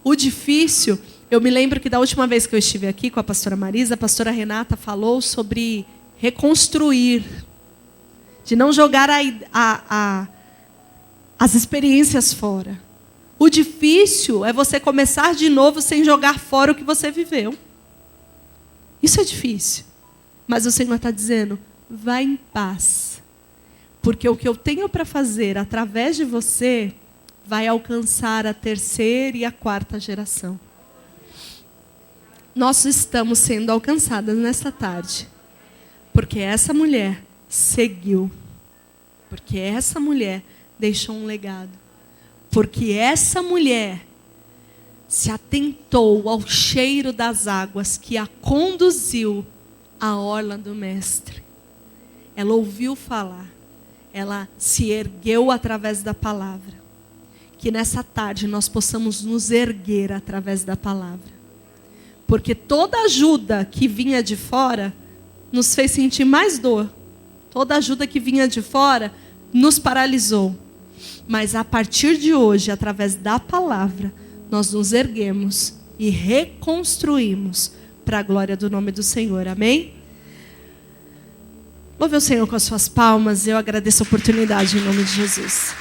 O difícil, eu me lembro que da última vez que eu estive aqui com a pastora Marisa, a pastora Renata falou sobre reconstruir, de não jogar as experiências fora. O difícil é você começar de novo sem jogar fora o que você viveu. Isso é difícil. Mas o Senhor está dizendo, vá em paz. Porque o que eu tenho para fazer através de você vai alcançar a 3ª e a 4ª geração. Nós estamos sendo alcançadas nesta tarde. Porque essa mulher seguiu. Porque essa mulher deixou um legado. Porque essa mulher se atentou ao cheiro das águas que a conduziu à orla do Mestre. Ela ouviu falar. Ela se ergueu através da palavra. Que nessa tarde nós possamos nos erguer através da palavra. Porque toda ajuda que vinha de fora nos fez sentir mais dor. Toda ajuda que vinha de fora nos paralisou. Mas a partir de hoje, através da palavra, nós nos erguemos e reconstruímos para a glória do nome do Senhor. Amém? Louve o Senhor com as suas palmas. Eu agradeço a oportunidade em nome de Jesus.